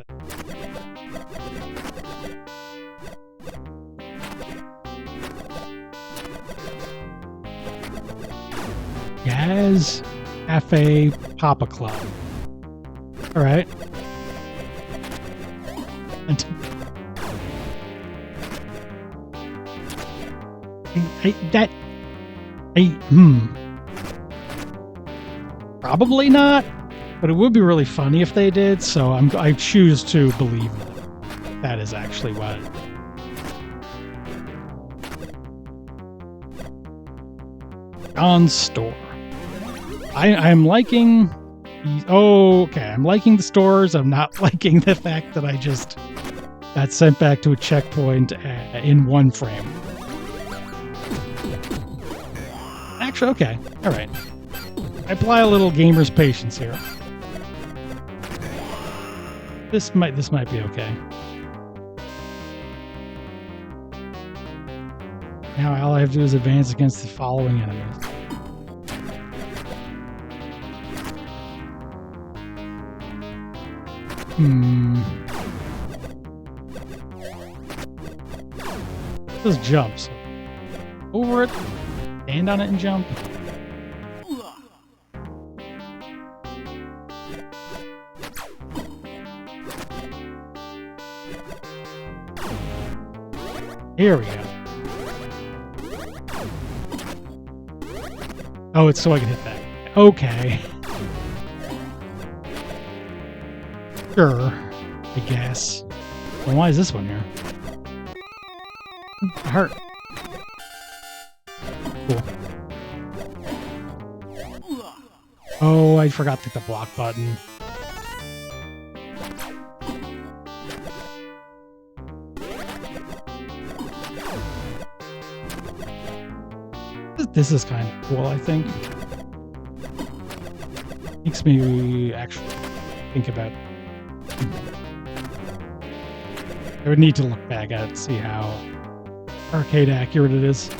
Gaz Cafe Papa Club. All right. Probably not, but it would be really funny if they did. So I choose to believe that is actually what. John's store. I'm liking these. Oh, okay. I'm liking the stores. I'm not liking the fact that I just got sent back to a checkpoint in one frame. Actually, okay. All right. I apply a little gamer's patience here. This might be okay. Now all I have to do is advance against the following enemies. Just jumps. Over it, stand on it and jump. Here we go. Oh, it's so I can hit that. Okay. Sure, I guess. Well, why is this one here? Heart. Cool. Oh, I forgot to hit the block button. This is kind of cool, I think. Makes me actually think about it. I would need to look back at it to see how arcade accurate it is.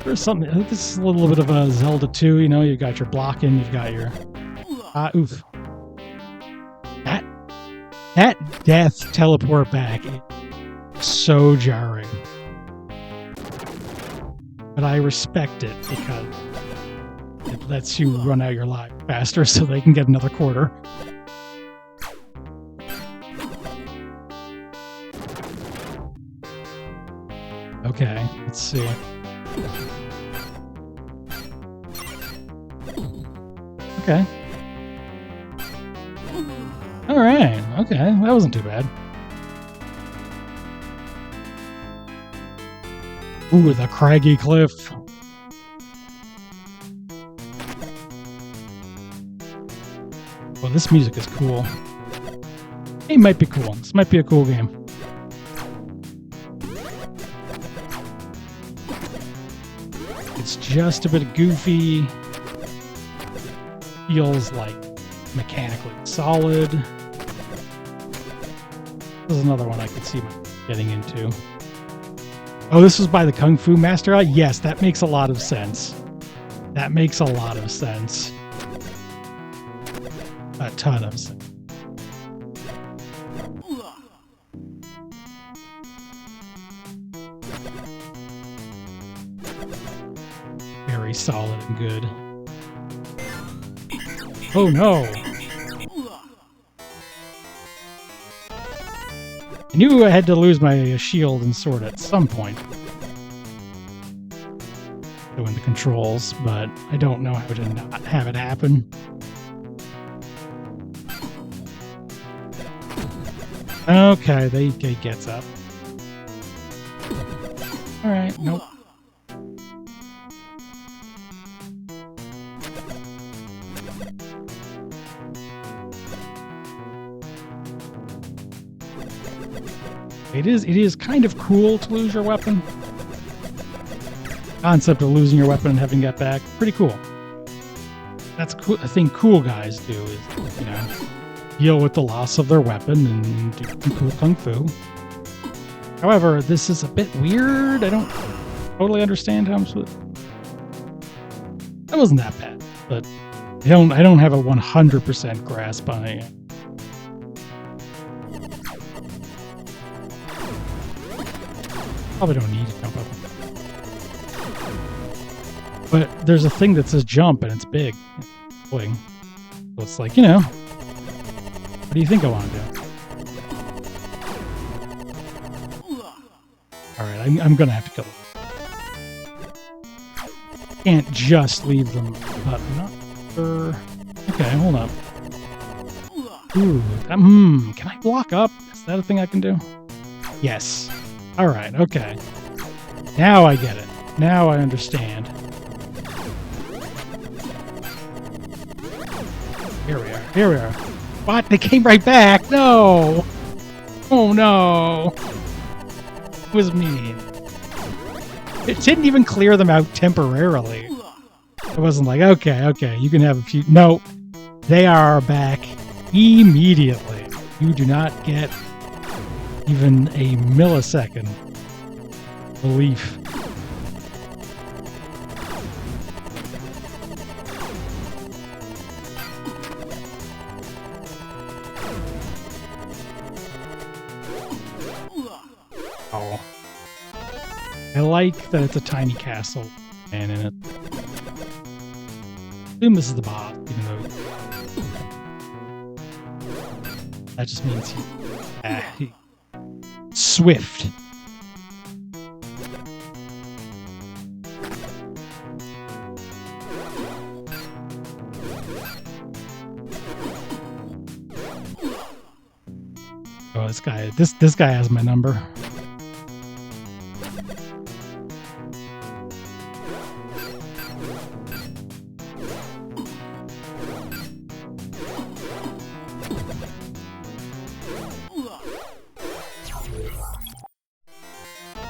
There's something. I think this is a little bit of a Zelda 2. You know, you've got your blocking, you've got your oof. That death teleport back is so jarring. But I respect it because it lets you run out your life faster so they can get another quarter. Okay, let's see. Okay. Alright, okay, that wasn't too bad. Ooh, the craggy cliff. Well, this music is cool. It might be cool. This might be a cool game. It's just a bit goofy. Feels like mechanically solid. This is another one I could see getting into. Oh, this was by the Kung Fu Master? Yes, that makes a lot of sense. That makes a lot of sense. A ton of sense. Very solid and good. Oh no! I knew I had to lose my shield and sword at some point. Doing the controls, but I don't know how to not have it happen. Okay, they gets up. Alright, nope. It is kind of cool to lose your weapon. Concept of losing your weapon and having it back, pretty cool. That's a thing cool guys do, is, you know, deal with the loss of their weapon and do some cool kung fu. However, this is a bit weird. I don't totally understand how I'm supposed to... That wasn't that bad, but I don't have a 100% grasp on it yet. Probably don't need to jump up. But there's a thing that says jump and it's big. So it's like, you know, what do you think I want to do? Alright, I'm gonna have to kill them. Can't just leave them, but I'm not sure. Okay, hold up. Ooh, can I block up? Is that a thing I can do? Yes. Alright, okay. Now I get it. Now I understand. Here we are. Here we are. What? They came right back! No! Oh no! It was mean. It didn't even clear them out temporarily. I wasn't like, okay, you can have a few. No, they are back immediately. You do not get even a millisecond relief. Oh. I like that it's a tiny castle and in it. I assume this is the boss, even though that just means he's swift. Oh, this guy has my number.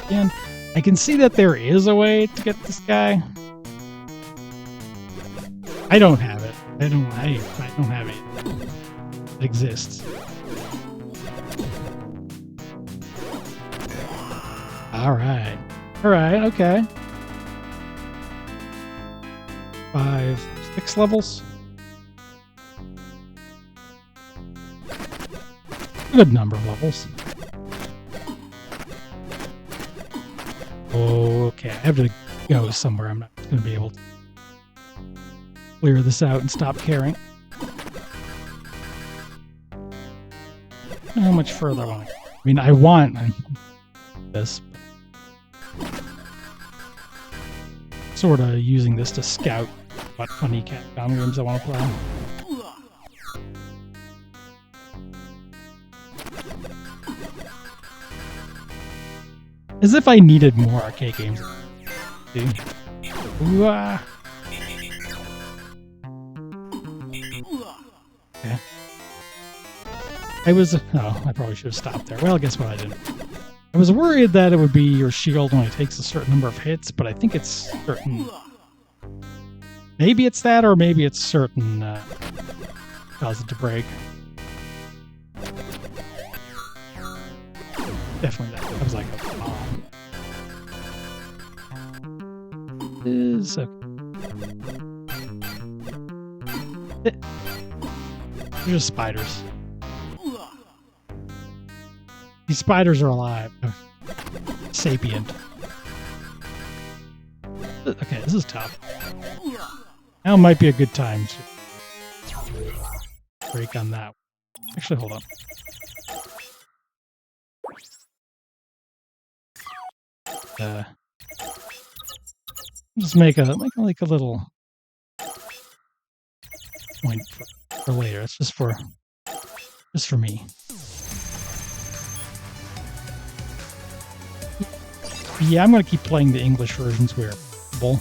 And I can see that there is a way to get this guy. I don't have it. I don't have it. It exists. Alright. Alright, okay. 5, 6 levels. Good number of levels. Okay, I have to go somewhere. I'm not going to be able to clear this out and stop caring. How much further I want to go? I mean, I want this. Sort of using this to scout what funny Capcom games I want to play. As if I needed more arcade games. Ooh, okay. I probably should have stopped there. Well, guess what? I didn't. I was worried that it would be your shield only takes a certain number of hits, but I think it's certain. Maybe it's that, or maybe it's certain cause it to break. Definitely that. I was like, is okay. They're just spiders. These spiders are alive. Sapient. Okay, this is tough. Now might be a good time to break on that. Actually, hold on. Just make a little point for later. It's just for me. Yeah, I'm gonna keep playing the English versions where possible.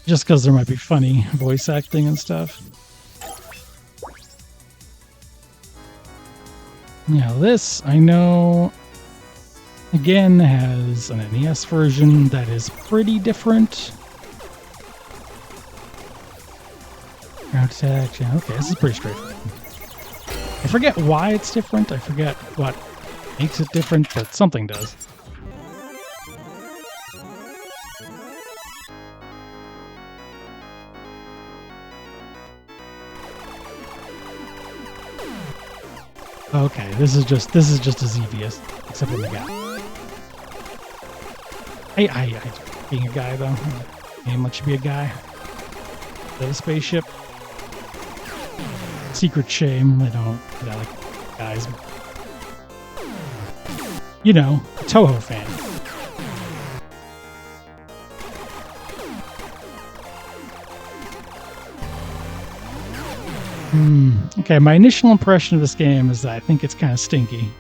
Just because there might be funny voice acting and stuff. Now this, I know, again, has an NES version that is pretty different. Ground attack, yeah, okay, this is pretty straightforward. I forget why it's different, I forget what makes it different, but something does. Okay, this is just as easy, except for the guy. I being a guy though. Game lets you be a guy. Is that a spaceship? Secret shame. I like guys. You know, a Toho fan. Okay, my initial impression of this game is that I think it's kind of stinky.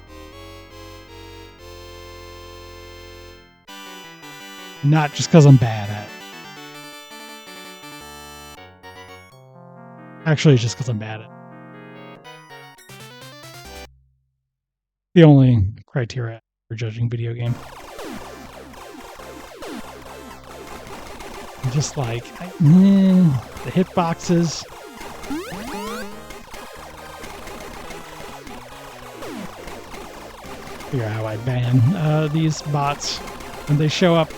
Not just because I'm bad at it. Actually, it's just because I'm bad at it. The only criteria for judging video game. just like, the hitboxes. Figure out how I ban these bots when they show up,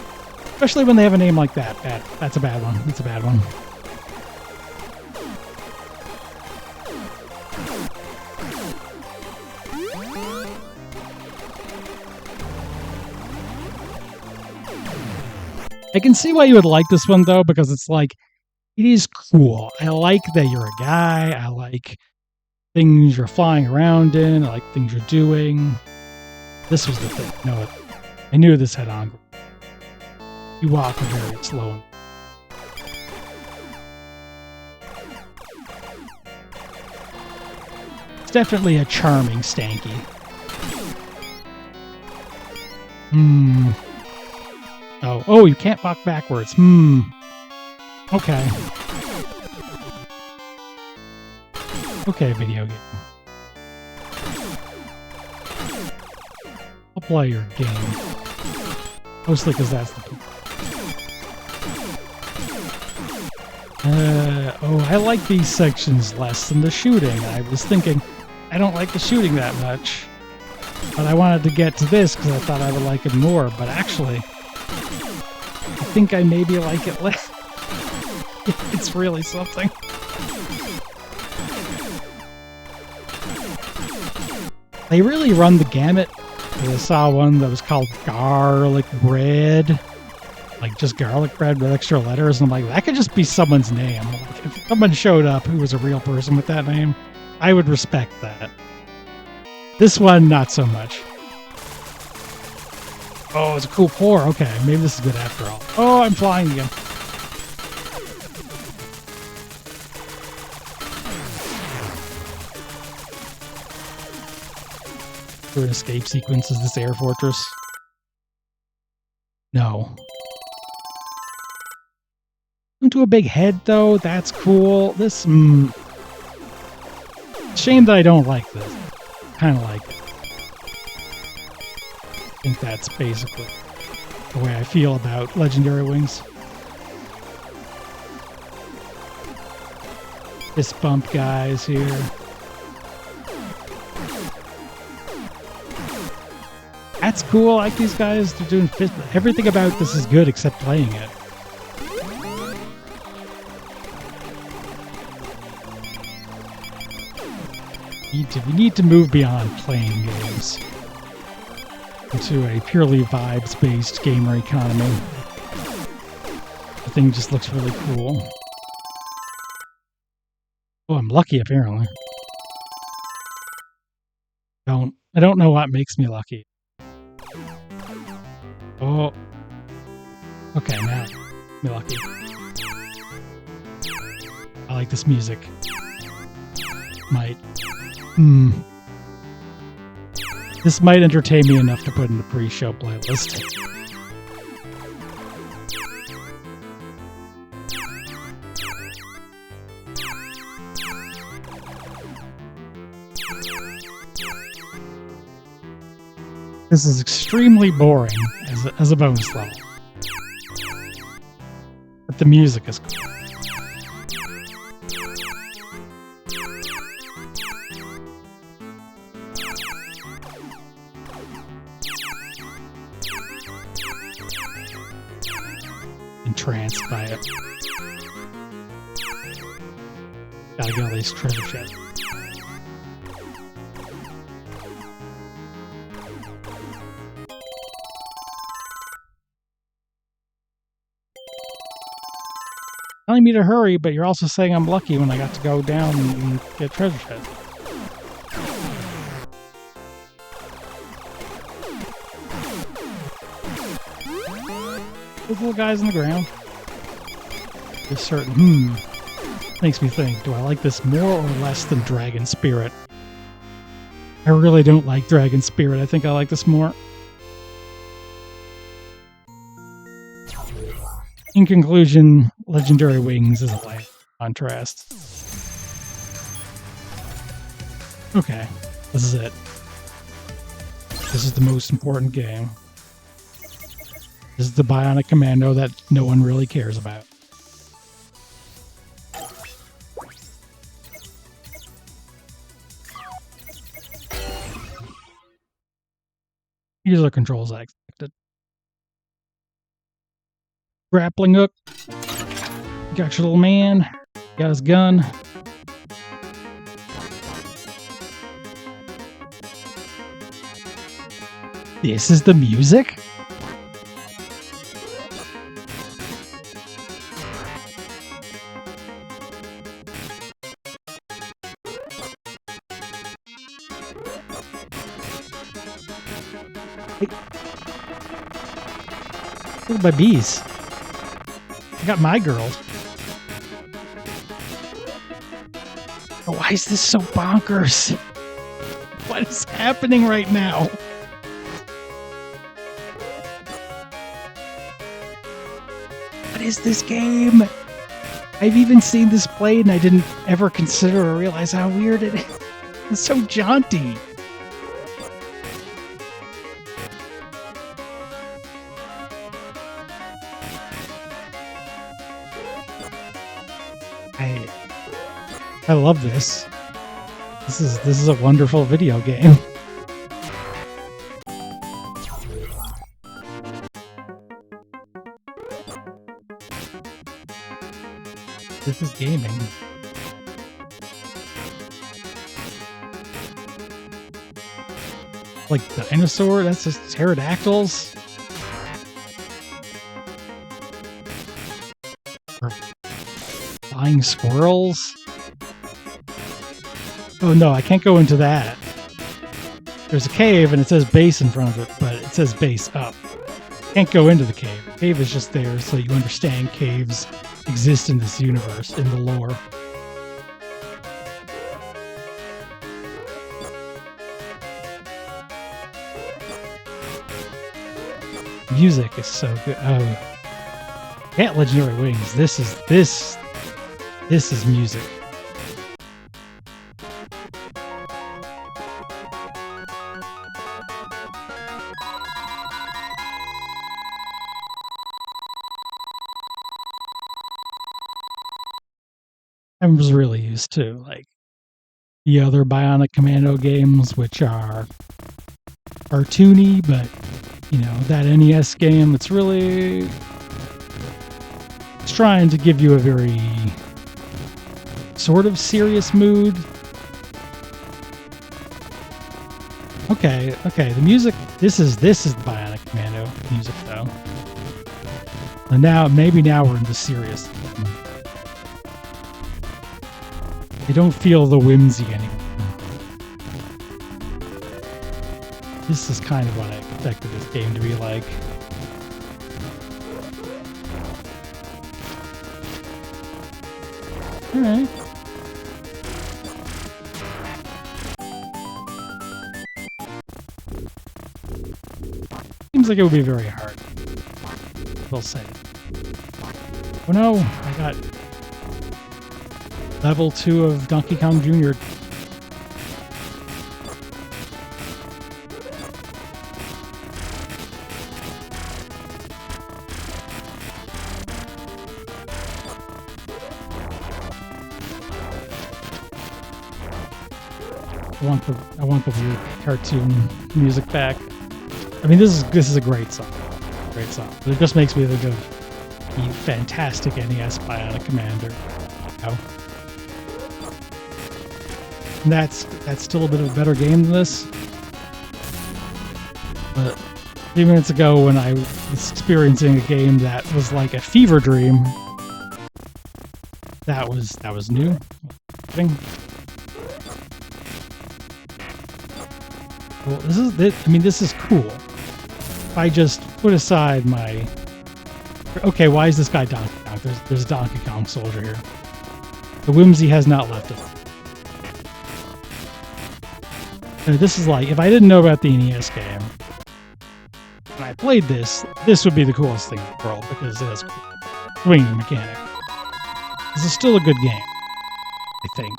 especially when they have a name like that. That's a bad one. That's a bad one. I can see why you would like this one, though, because it's like, it is cool. I like that you're a guy. I like things you're flying around in. I like things you're doing. This was the thing. No, I knew this had on. You walk very slow. It's definitely a charming Stanky. Oh, you can't walk backwards. Okay. Okay, video game. I'll play your game. Mostly because that's the point. I like these sections less than the shooting. I was thinking, I don't like the shooting that much. But I wanted to get to this because I thought I would like it more. But actually, I think I maybe like it less. It's really something. They really run the gamut. I saw one that was called Garlic Bread. Like just garlic bread with extra letters. And I'm like, that could just be someone's name. Like, if someone showed up who was a real person with that name, I would respect that. This one, not so much. Oh, it's a cool pour. Okay, maybe this is good after all. Oh, I'm flying again. For an escape sequence, is this Air Fortress? No. Into a big head, though. That's cool. This, shame that I don't like this. Kind of like it. I think that's basically the way I feel about Legendary Wings. Fist bump guys here. That's cool. I like these guys. They're doing fist. Everything about this is good except playing it. We need to move beyond playing games into a purely vibes-based gamer economy. The thing just looks really cool. Oh, I'm lucky apparently. I don't know what makes me lucky. Oh. Okay, now I'm lucky. I like this music. Might. This might entertain me enough to put in the pre-show playlist. This is extremely boring as a bonus level. But the music is cool. Entranced by it. Gotta get all these treasure chests. Telling me to hurry, but you're also saying I'm lucky when I got to go down and get treasure chests. Those little guys on the ground. This certain makes me think, do I like this more or less than Dragon Spirit? I really don't like Dragon Spirit. I think I like this more. In conclusion, Legendary Wings is a light contrast. Okay, this is it. This is the most important game. This is the Bionic Commando that no one really cares about. User controls I expected. Grappling hook. Got your little man. Got his gun. This is the music? Hey. Look at my bees. I got my girls. Oh, why is this so bonkers? What is happening right now? What is this game? I've even seen this played and I didn't ever consider or realize how weird it is. It's so jaunty. I love this. This is a wonderful video game. This is gaming. Like dinosaur? That's just pterodactyls? Or flying squirrels? Oh no, I can't go into that. There's a cave and it says base in front of it, but it says base up. Can't go into the cave. The cave is just there so you understand caves exist in this universe, in the lore. Music is so good. Oh, Cat Legendary Wings. This is music. I was really used to like the other Bionic Commando games, which are cartoony, but you know, that NES game, it's trying to give you a very sort of serious mood. Okay, the music, this is the Bionic Commando music though. And maybe now we're into serious. I don't feel the whimsy anymore. This is kind of what I expected this game to be like. Alright. Seems like it would be very hard. We'll say. Oh no, I got level 2 of Donkey Kong Jr. I want the weird cartoon music back. I mean, this is a great song. Great song. But it just makes me think of the fantastic NES Bionic Commander. You know? And that's still a bit of a better game than this. But a few minutes ago when I was experiencing a game that was like a fever dream, that was new. Well, this is cool. If I just put aside my... Okay, why is this guy Donkey Kong? There's a Donkey Kong soldier here. The whimsy has not left us. This is like, if I didn't know about the NES game, and I played this would be the coolest thing in the world, because it has a swinging mechanic. This is still a good game, I think.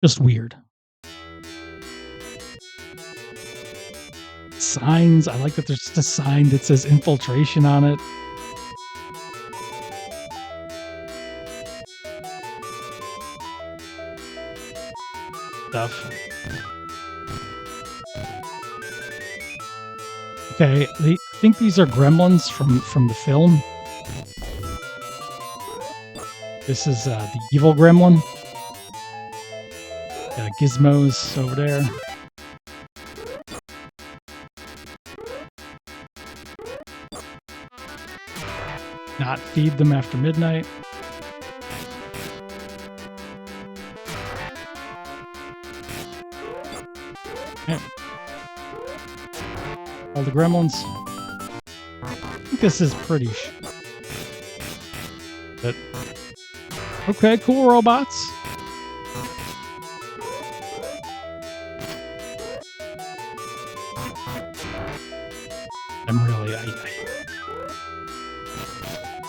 Just weird. Signs, I like that there's just a sign that says infiltration on it. stuff. Okay, I think these are gremlins from the film. This is the evil gremlin. Gizmos over there. Not feed them after midnight. Okay. All the gremlins. I think this is pretty but okay, cool robots.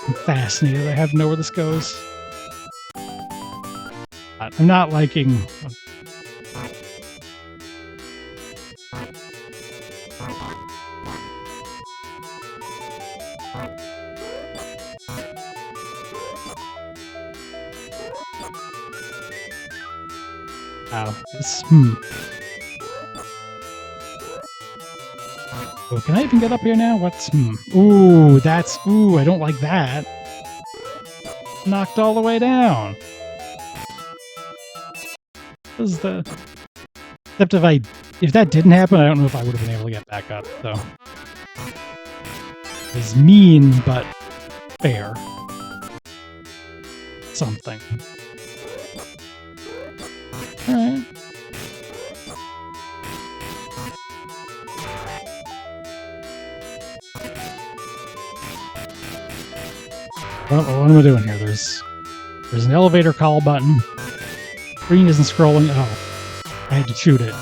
I'm fascinated. I have to know where this goes. I'm not liking. Wow, this. Oh, can I even get up here now? What's... Ooh, that's... Ooh, I don't like that. Knocked all the way down. This is the... Except if that didn't happen, I don't know if I would have been able to get back up, so... It's mean, but fair. Something. Alright. What am I doing here? There's an elevator call button. Screen isn't scrolling. Oh, I had to shoot it.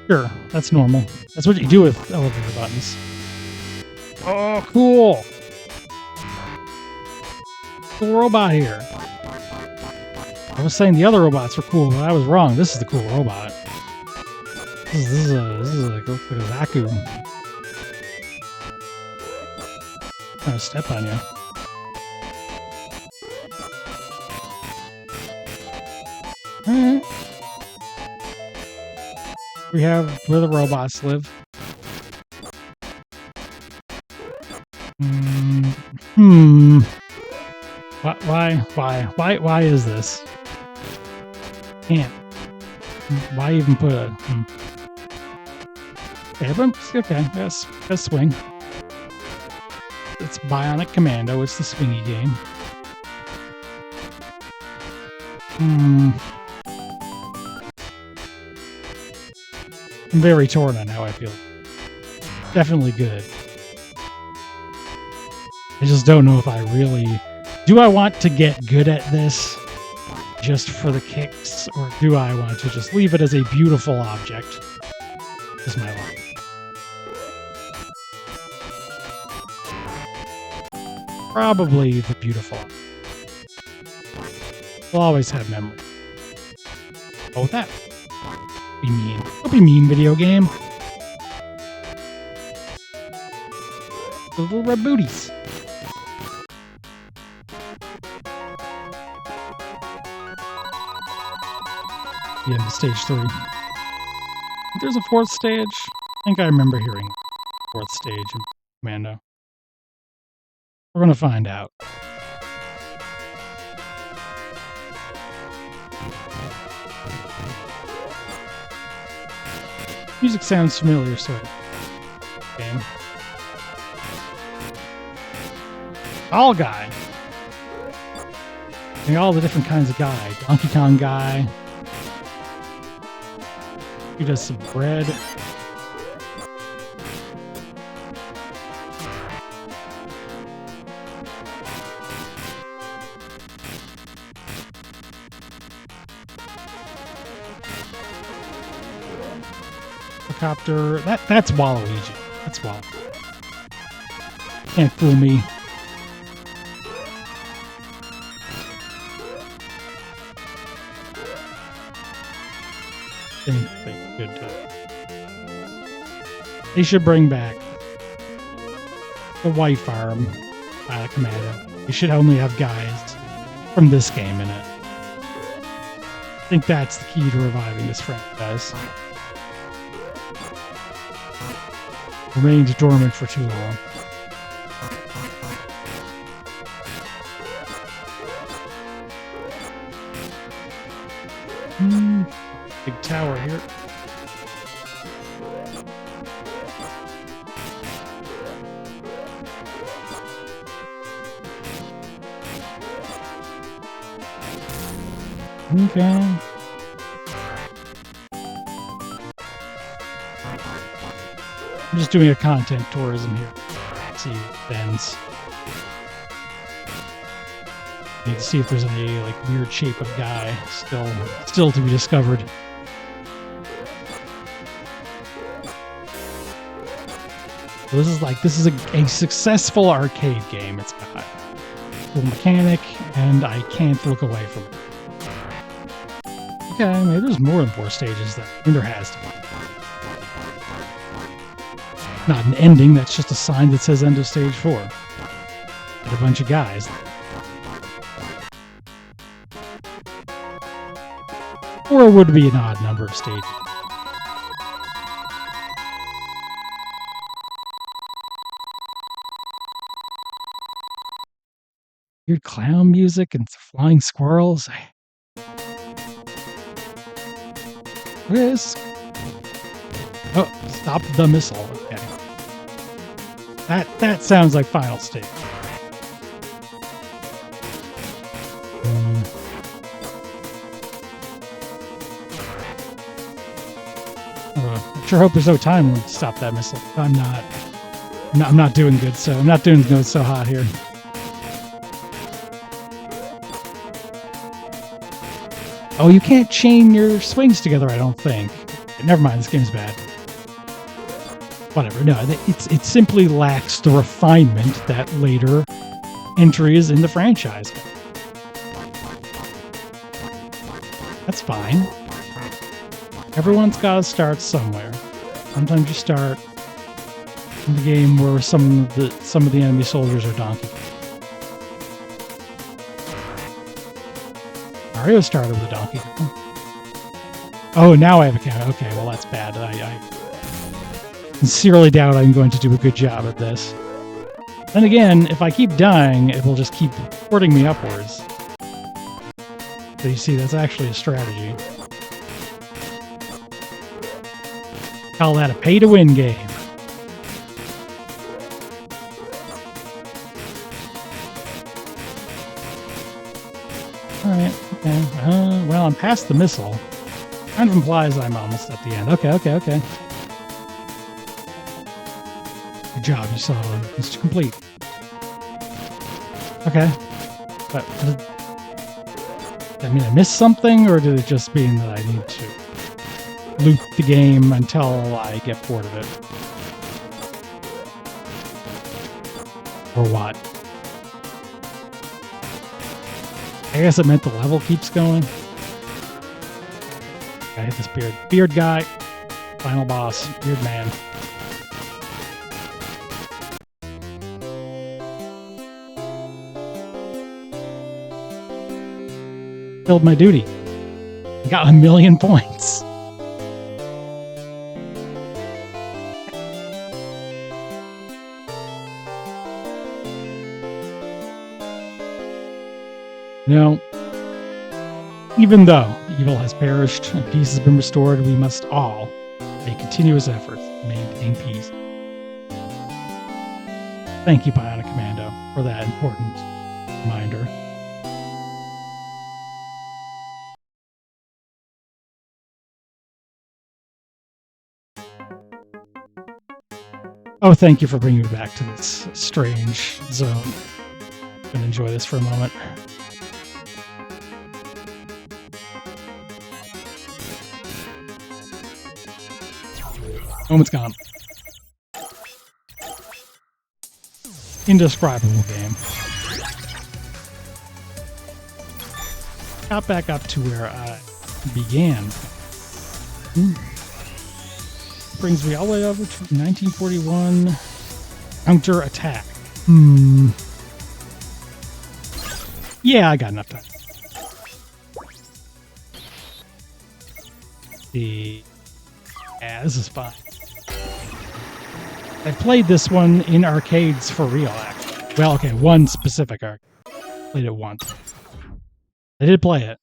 Sure, that's normal. That's what you do with elevator buttons. Oh, cool! Cool robot here. I was saying the other robots were cool, but I was wrong. This is the cool robot. This is like a vacuum. I'm gonna step on you. Alright. We have where the robots live. Why is this? Can't. Why even put a... Okay, but okay, let's swing. It's Bionic Commando, it's the swingy game. I'm very torn on how I feel. Definitely good. I just don't know if I really... Do I want to get good at this just for the kicks, or do I want to just leave it as a beautiful object? This is my life. Probably the beautiful. We'll always have memory. Oh, that. Be mean. Don't be mean, video game. The little red booties. The end of stage 3. There's a 4th stage. I think I remember hearing 4th stage in Commando. We're gonna find out. Music sounds familiar, sort of. Game. All guy. I mean, all the different kinds of guy. Donkey Kong guy. He does some bread. Helicopter. That's Waluigi. That's Waluigi. Can't fool me. They should bring back the White Farm Commando. They should only have guys from this game in it. I think that's the key to reviving this franchise. Remained dormant for too long. Big tower here. Okay. I'm just doing a content tourism here. See what ends. Need to see if there's any like weird shape of guy still to be discovered. So this is a successful arcade game. It's got a cool mechanic, and I can't look away from it. Okay, maybe there's more than 4 stages then. I mean, there has to be. Not an ending, that's just a sign that says end of stage 4. And a bunch of guys. Or it would be an odd number of stages. Weird clown music and flying squirrels. Risk. Oh, stop the missile. Okay. That sounds like final stage. I sure hope there's no time limit to stop that missile. I'm not doing good, so I'm not doing good so hot here. Oh, you can't chain your swings together, I don't think. Never mind, this game's bad. Whatever, no, it simply lacks the refinement that later entries in the franchise. That's fine. Everyone's got to start somewhere. Sometimes you start in the game where some of the enemy soldiers are Donkey. Mario started with a Donkey. Oh, now I have a camera. Okay, well that's bad. I sincerely doubt I'm going to do a good job at this. Then again, if I keep dying, it will just keep porting me upwards. So you see, that's actually a strategy. Call that a pay-to-win game. Alright, okay. Well, I'm past the missile. Kind of implies I'm almost at the end. Okay. Good job, you saw it's complete. Okay. But I mean, I missed something, or did it just mean that I need to loop the game until I get bored of it? Or what? I guess it meant the level keeps going. I hit this beard guy. Final boss. Beard man. Filled my duty. Got 1,000,000 points. Now, even though evil has perished and peace has been restored, we must all make continuous efforts to maintain peace. Thank you, Bionic Commando, for that important reminder. Oh, thank you for bringing me back to this strange zone. I'm gonna enjoy this for a moment. Moment's gone. Indescribable game. Got back up to where I began. Brings me all the way over to 1941. Counter attack. Yeah, I got enough time. Yeah, this is fun. I played this one in arcades for real, actually. Well, okay, one specific arcade. Played it once. I did play it.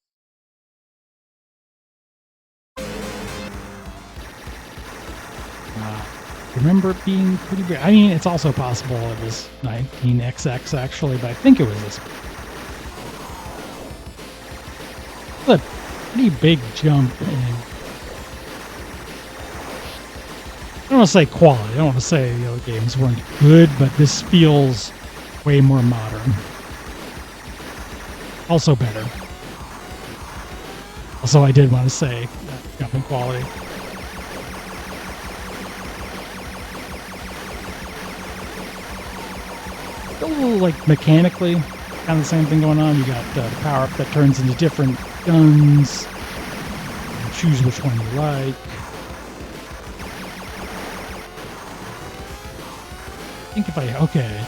Remember it being pretty big. I mean, it's also possible it was 19XX actually, but I think it was this. It's a pretty big jump in. I don't want to say quality. I don't want to say the other games weren't good, but this feels way more modern. Also better. Also, I did want to say jump in quality. A little like mechanically, kind of the same thing going on. You got the power up that turns into different guns. You choose which one you like. I think if okay,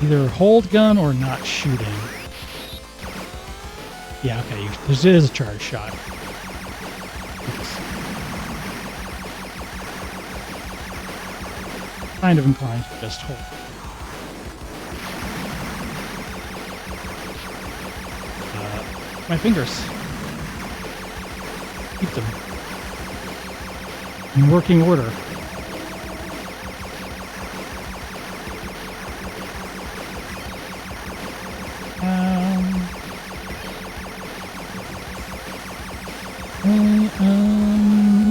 either hold gun or not shooting. Yeah, okay, this is a charge shot. Kind of inclined to just hold. My fingers. Keep them in working order.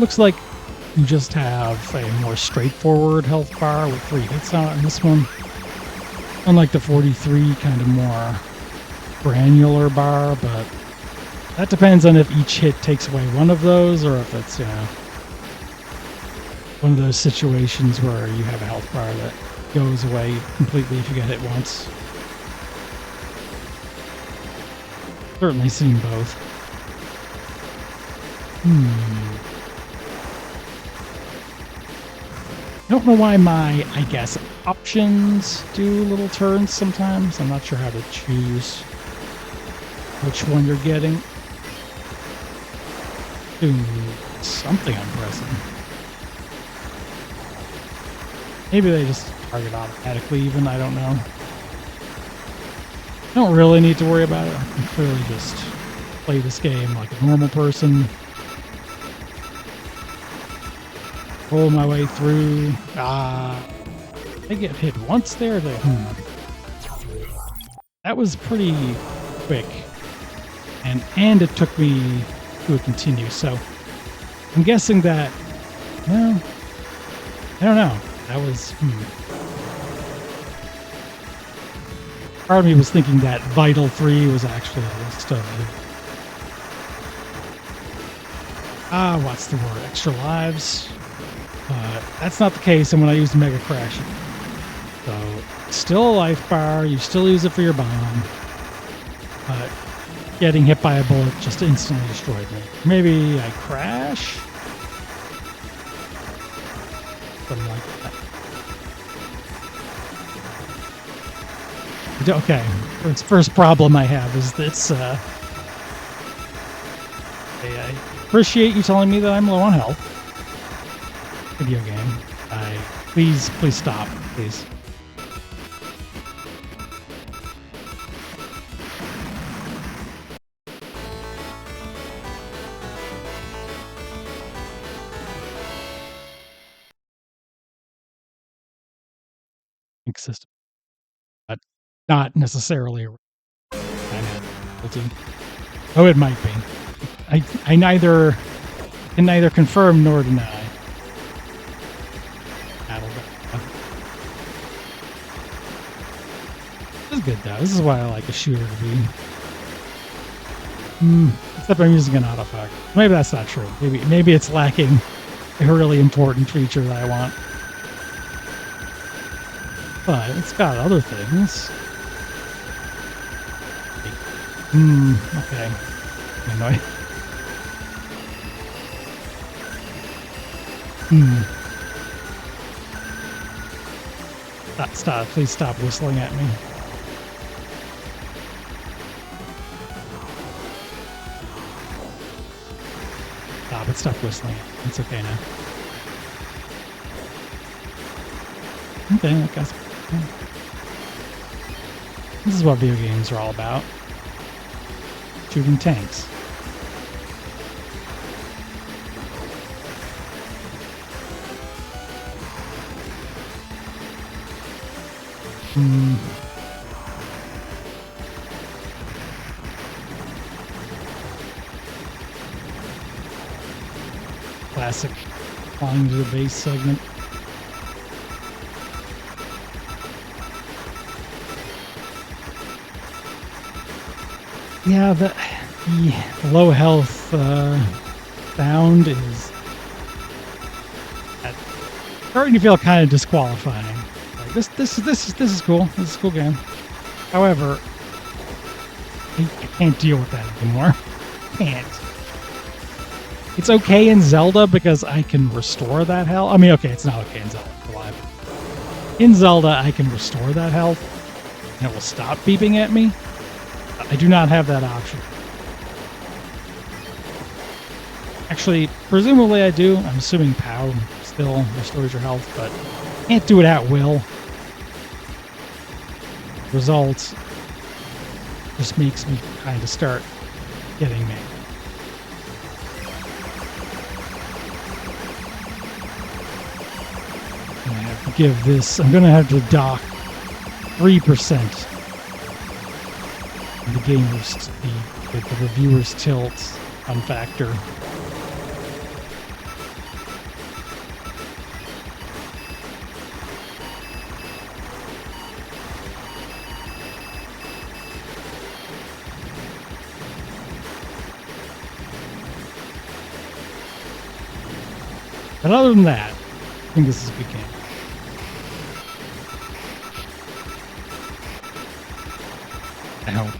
Looks like you just have a more straightforward health bar with 3 hits on it in this one. Unlike the 43, kind of more granular bar, but that depends on if each hit takes away one of those, or if it's, one of those situations where you have a health bar that goes away completely if you get hit once. Certainly seen both. I don't know why my, I guess, options do little turns sometimes. I'm not sure how to choose which one you're getting. Doing something I'm pressing. Maybe they just target automatically even, I don't know. I don't really need to worry about it. I can clearly just play this game like a normal person. Roll my way through. I get hit once there. That was pretty quick. And it took me to a continue, so I'm guessing that, well, I don't know. That was, Part of me was thinking that Vital 3 was actually a list of, what's the word, extra lives? That's not the case, and when I used Mega Crash. So, still a life bar, you still use it for your bomb, but getting hit by a bullet just instantly destroyed me. Maybe I crash? Something like that. Okay, first problem I have is this, I appreciate you telling me that I'm low on health. Video game. Please stop, please. System, but not necessarily guilty. Oh, it might be. I can neither confirm nor deny. This is good though. This is why I like a shooter to be. Except I'm using an autofocus. Maybe that's not true. Maybe it's lacking a really important feature that I want. But it's got other things. Okay. Anyway. Stop. Please stop whistling at me. stopped whistling. It's okay now. Okay, I guess. This is what video games are all about. Shooting tanks. Classic flying to the base segment. Yeah, the low health sound is starting to feel kind of disqualifying. Like this is cool. This is a cool game. However, I can't deal with that anymore. Can't. It's okay in Zelda because I can restore that health. I mean, okay, it's not okay in Zelda. In Zelda, I can restore that health, and it will stop beeping at me. I do not have that option. Actually, presumably I do. I'm assuming POW still restores your health, but can't do it at will. Results just makes me kind of start getting me. I have to give this. I'm gonna have to dock 3%. The gamers, the reviewers' tilt fun factor. But other than that, I think this is a good game. I hope.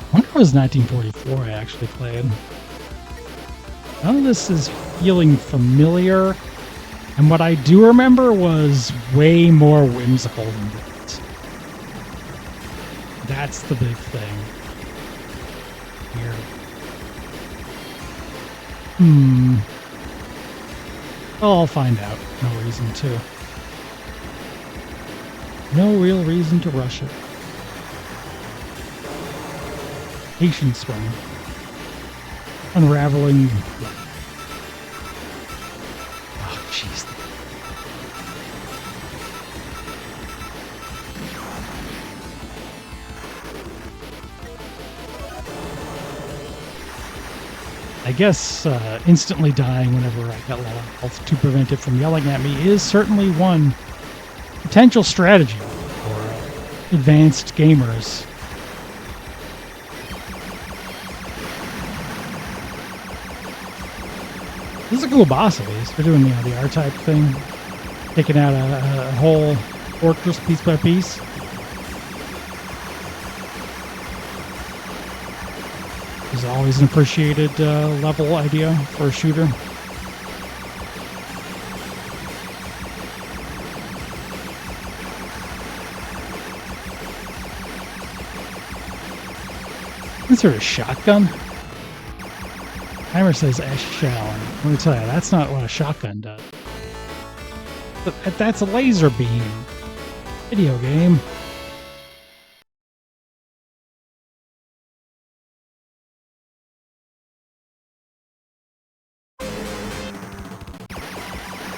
I wonder if it was 1944 I actually played. None of this is feeling familiar, and what I do remember was way more whimsical than that. That's the big thing. Here. Well, I'll find out. No reason to. No real reason to rush it. Patience one. Unraveling. Oh, jeez. I guess instantly dying whenever I got a lot of health to prevent it from yelling at me is certainly one potential strategy for advanced gamers. This is a cool boss, at least. We're doing the R-type thing, taking out a whole fortress piece by piece. Is always an appreciated level idea for a shooter. Is there a shotgun? Timer says Ash shell. Let me tell you, that's not what a shotgun does. That's a laser beam. Video game.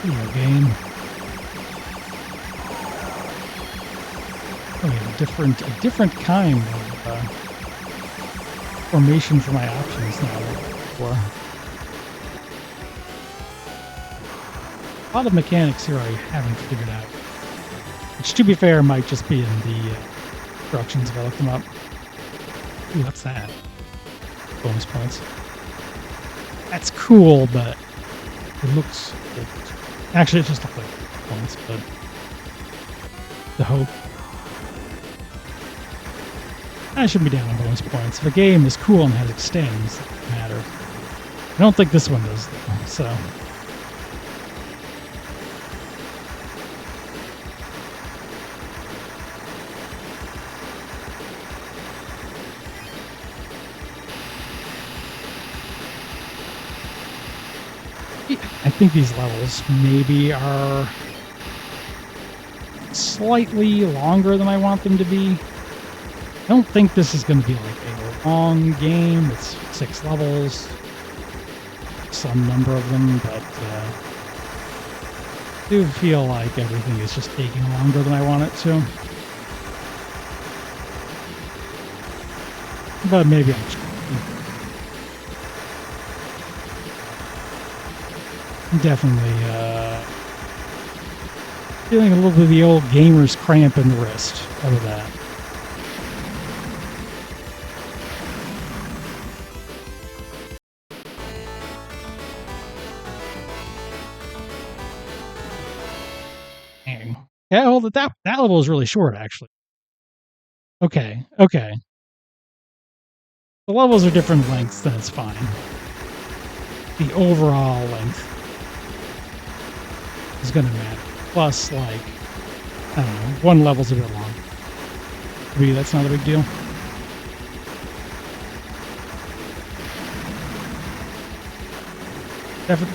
Video game. Oh, we have a different kind of formation for my options now. A lot of mechanics here I haven't figured out, which, to be fair, might just be in the instructions if I look them up. Ooh, what's that? Bonus points. That's cool, but it looks good. Actually, it just looks like points, but the hope. I shouldn't be down on bonus points. If a game is cool and has extends, it doesn't matter. I don't think this one does, though, so. think these levels maybe are slightly longer than I want them to be. I don't think this is going to be like a long game. It's 6 levels, some number of them, but I do feel like everything is just taking longer than I want it to. But maybe I'm definitely feeling a little bit of the old gamer's cramp in the wrist out of that. Dang. Yeah, well, that level is really short, actually. Okay, okay. The levels are different lengths, then it's fine. The overall length is going to matter. Plus, like, I don't know, one level's a bit long. Maybe that's not a big deal.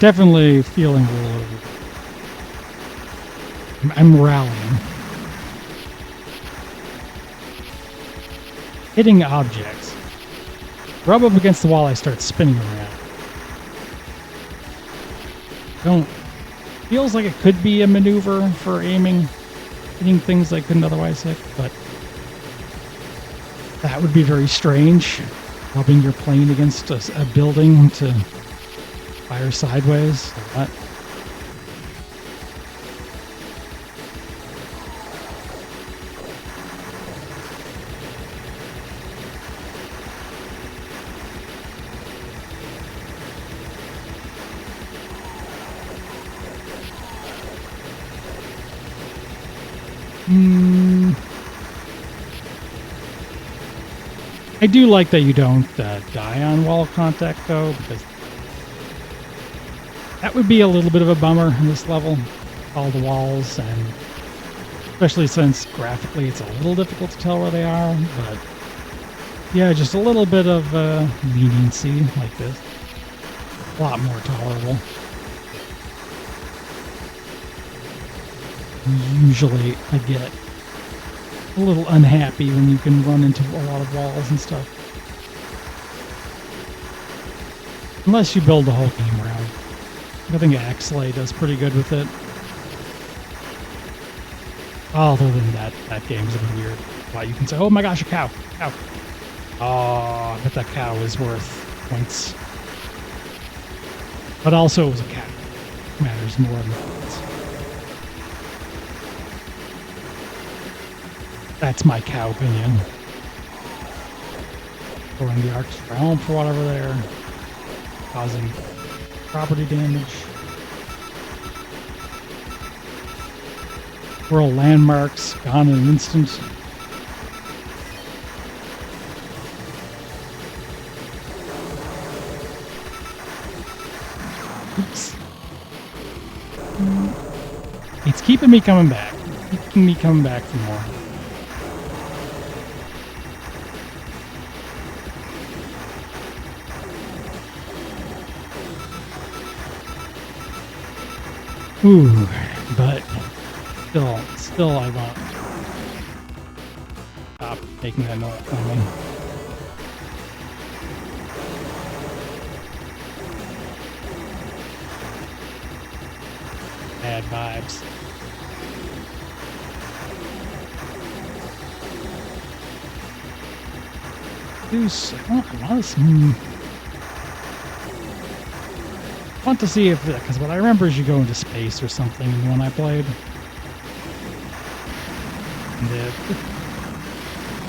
Definitely feeling a little. I'm rallying. Hitting objects. Rub up against the wall, I start spinning around. Feels like it could be a maneuver for aiming, hitting things I couldn't otherwise hit, but that would be very strange. Rubbing your plane against a building to fire sideways. Like that. I do like that you don't die on wall contact, though, because that would be a little bit of a bummer in this level. All the walls, and especially since graphically it's a little difficult to tell where they are, but yeah, just a little bit of leniency like this. A lot more tolerable. Usually I get a little unhappy when you can run into a lot of walls and stuff. Unless you build the whole game around. I think Axelay does pretty good with it. Other than that game's a bit weird. Why you can say, oh my gosh, a cow. Cow. Oh, I bet that cow is worth points. But also it was a cow. Matters more than points. That's my cow opinion. Throwing the arcs around for whatever they're causing property damage. World landmarks gone in an instant. Oops. It's keeping me coming back. Keeping me coming back for more. Ooh, but still I won't stop making that noise. Bad vibes. I want to see if, because what I remember is you go into space or something in the one I played. And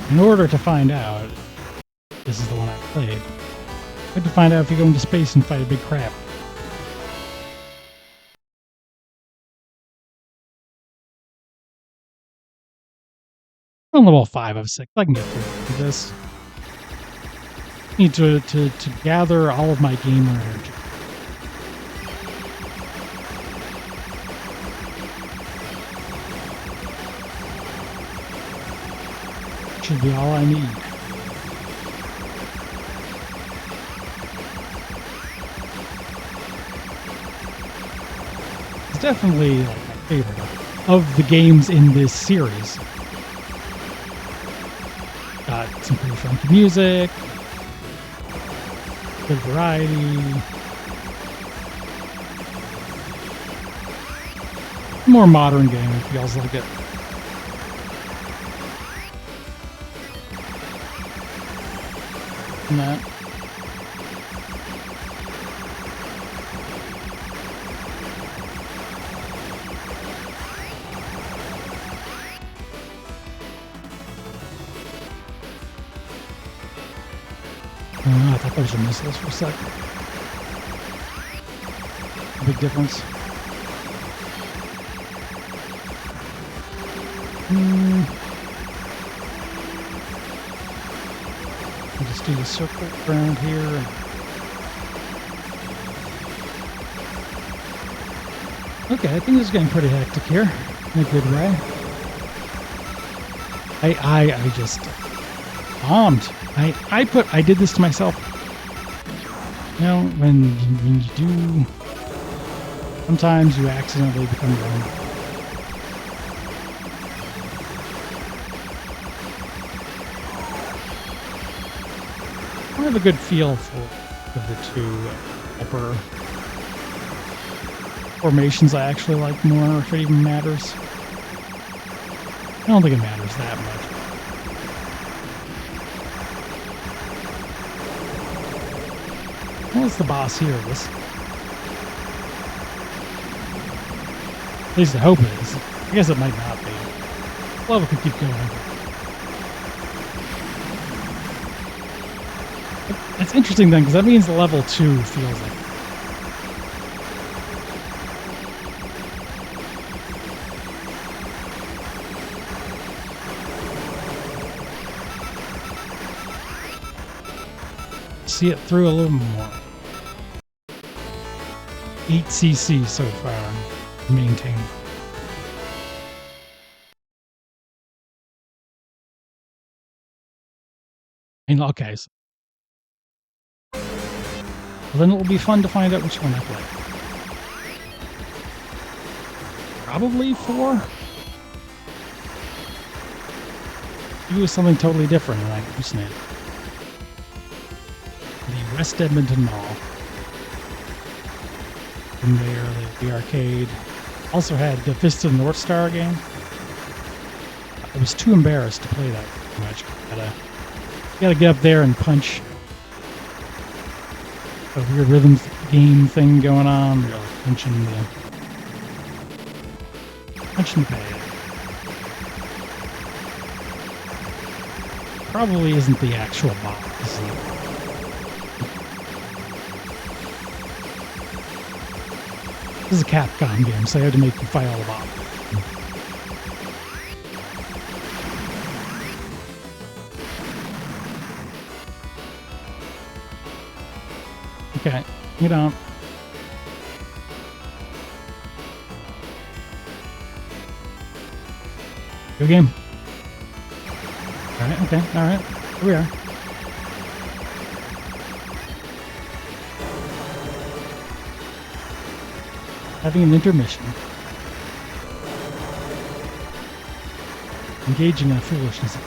in order to find out, this is the one I played, I had to find out if you go into space and fight a big crab. I'm on level 5 of 6. I can get through this. I need to gather all of my gamer energy. Should be all I need. definitely like my favorite of the games in this series. Got some pretty funky music, good variety. More modern game, it feels like it. And that. I thought those were missiles for a second. Big difference. I'll just do the circle around here. Okay, I think this is getting pretty hectic here in a good way. I just bombed. I did this to myself. You know, when you do, sometimes you accidentally become your own. I have a good feel for the two upper formations I actually like more, if it even matters. I don't think it matters that much. What's the boss here? This, at least I hope it is. I guess it might not be. Level could keep going. It's interesting then, because that means level 2 feels like. See it through a little more. 8cc so far, maintained. And okay, so well, then it will be fun to find out which one I play. Probably 4. It was something totally different than I hallucinated. The West Edmonton Mall. From there, the arcade. Also had the Fist of the North Star game. I was too embarrassed to play that much. Gotta get up there and punch a weird rhythm game thing going on. You're like punching the pad. Probably isn't the actual boss. This is a Capcom game, so I had to make you fight all the bosses. Okay, you don't. Good game. Alright, okay, alright. Here we are. Having an intermission. Engaging in a foolishness.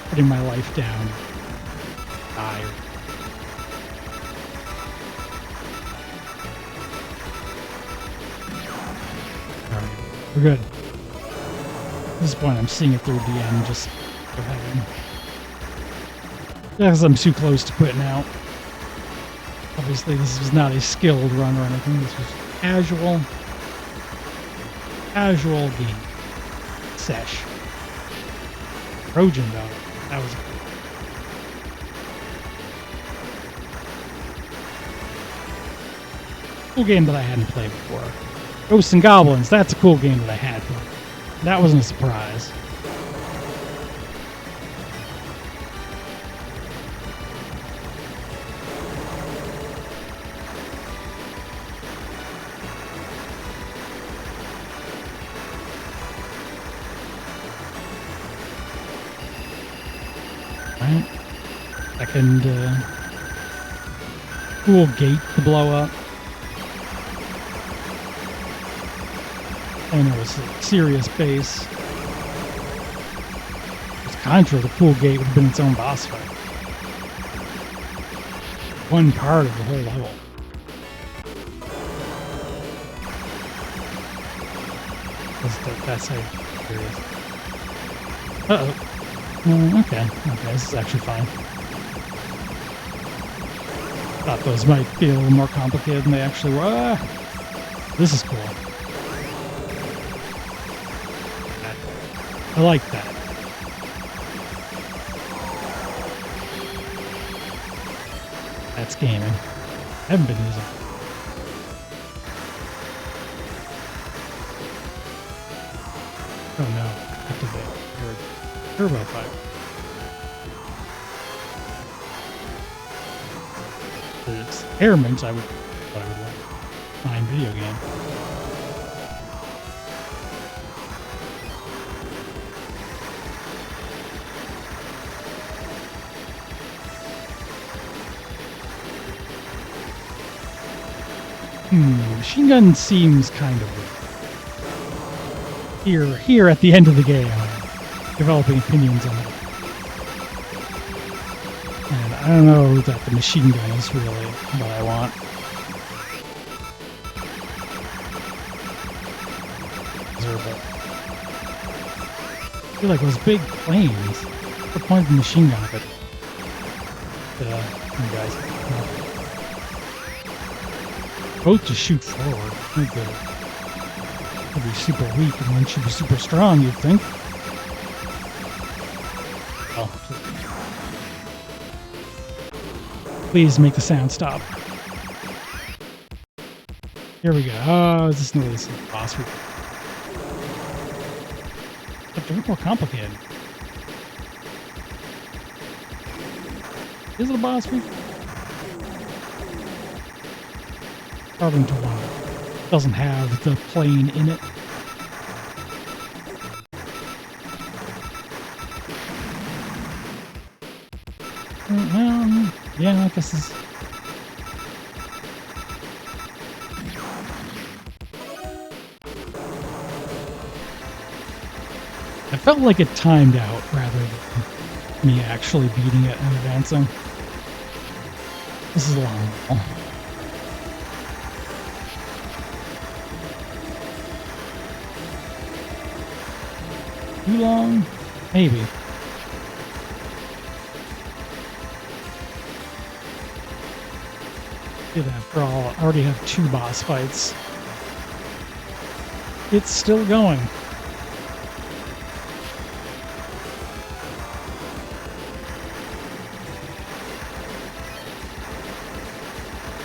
Putting my life down. Die. Alright, we're good. At this point, I'm seeing it through the end, just go ahead. Because I'm too close to putting out. Obviously, this was not a skilled run or anything. This was casual game. Sesh. Trojan, though. That was a cool game that I hadn't played before. Ghosts and Goblins, that's a cool game that I had. That wasn't a surprise. Right? Second cool gate to blow up. And it was a serious base. It's Contra, the pool gate would have been its own boss fight. One part of the whole level. That's how curious. Uh-oh. Okay, this is actually fine. Thought those might be a little more complicated than they actually were. This is cool. I like that. That's gaming. I haven't been using it. Oh no, activate turbo pipe. It's airment, I would want. Fine video game. Machine gun seems kind of weird. Here at the end of the game, I'm developing opinions on it. And I don't know that the machine gun is really what I want. I feel like those big planes. What's the point of the machine gun if it? You guys. Both just shoot forward. It'd be super weak, and one should be super strong, you'd think. Oh. Please make the sound stop. Here we go. Oh, is this noise? Boss week. But they're more complicated. Is it a boss week? Starting to wonder. Doesn't have the plane in it. Yeah, I guess this. I felt like it timed out rather than me actually beating it and advancing. This is a long level. Too long? Maybe. After all, I already have 2 boss fights. It's still going.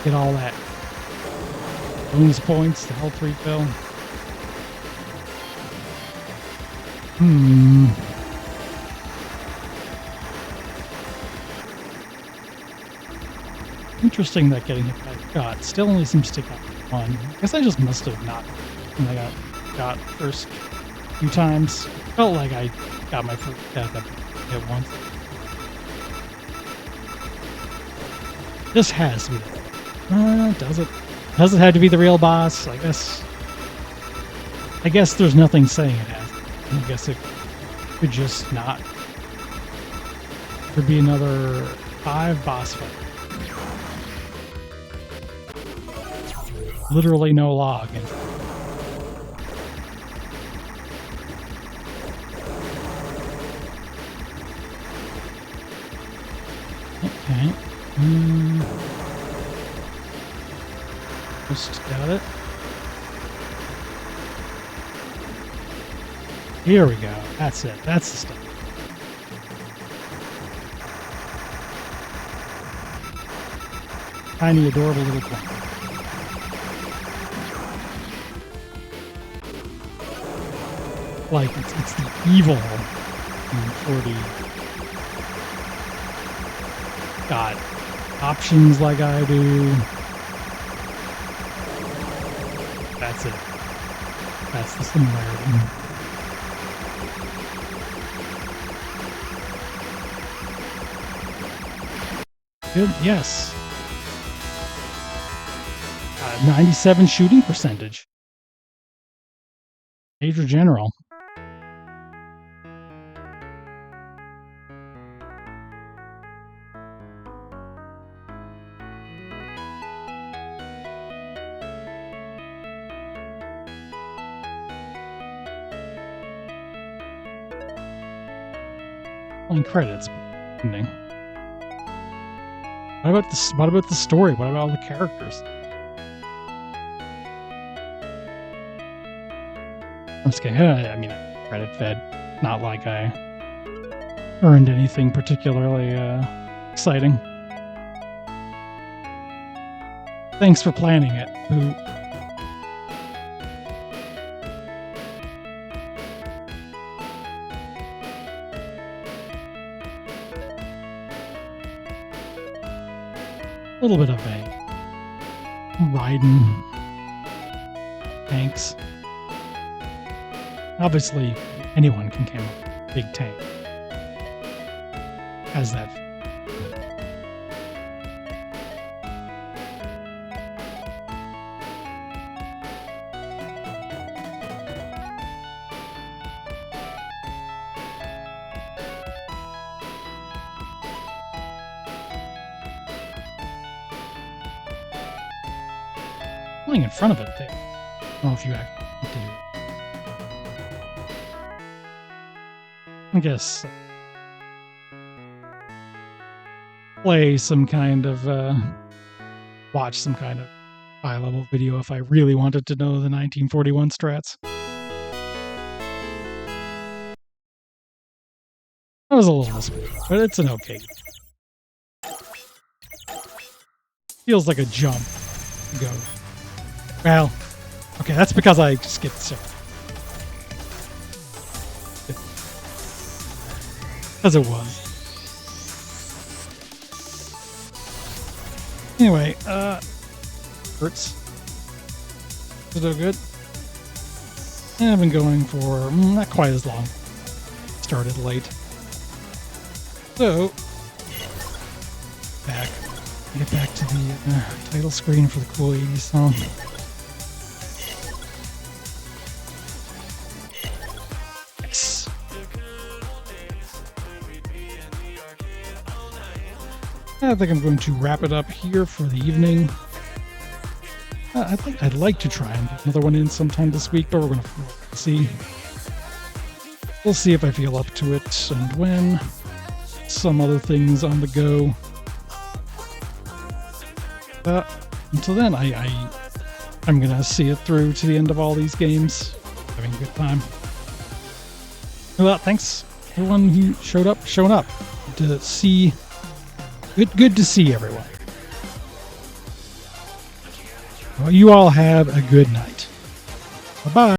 Get all that bonus points, the health refill. Interesting that getting hit by a shot still only seems to take out one. I guess I just must have not when I got shot first few times. Felt like I got my first death at once. This has to be does it? Does it have to be the real boss? I guess there's nothing saying it has. I guess it could just not. Could be another 5 boss fights. Literally no log. Okay. Just got it. Here we go. That's it. That's the stuff. Tiny, adorable little plant. Like, it's the evil in 4D. Got options like I do. That's it. That's the similarity. Good, yes. 97 shooting percentage. Major General. Only credits. Ending. What about this? What about the story? What about all the characters? I'm just kidding. I mean, credit fed. Not like I earned anything particularly exciting. Thanks for planning it. Who? A little bit of a riding tanks. Obviously, anyone can come up with a big tank. Has that. Something in front of it there. I don't know if you actually do. I guess play some kind of watch some kind of high-level video if I really wanted to know the 1941 strats. That was a little disappointing, but it's an okay. Feels like a jump to go. Well, okay, that's because I skipped several. As it was. Anyway, hurts. Is it good? Yeah, I've been going for not quite as long. Started late. So, get back to the title screen for the cool 80s song. Yes. I think I'm going to wrap it up here for the evening. I think I'd like to try and get another one in sometime this week, but we're going to see. We'll see if I feel up to it and when. Some other things on the go. Until then, I'm going to see it through to the end of all these games. Having a good time. Well, thanks everyone who showed up. To see. Good to see everyone. Well, you all have a good night. Bye-bye.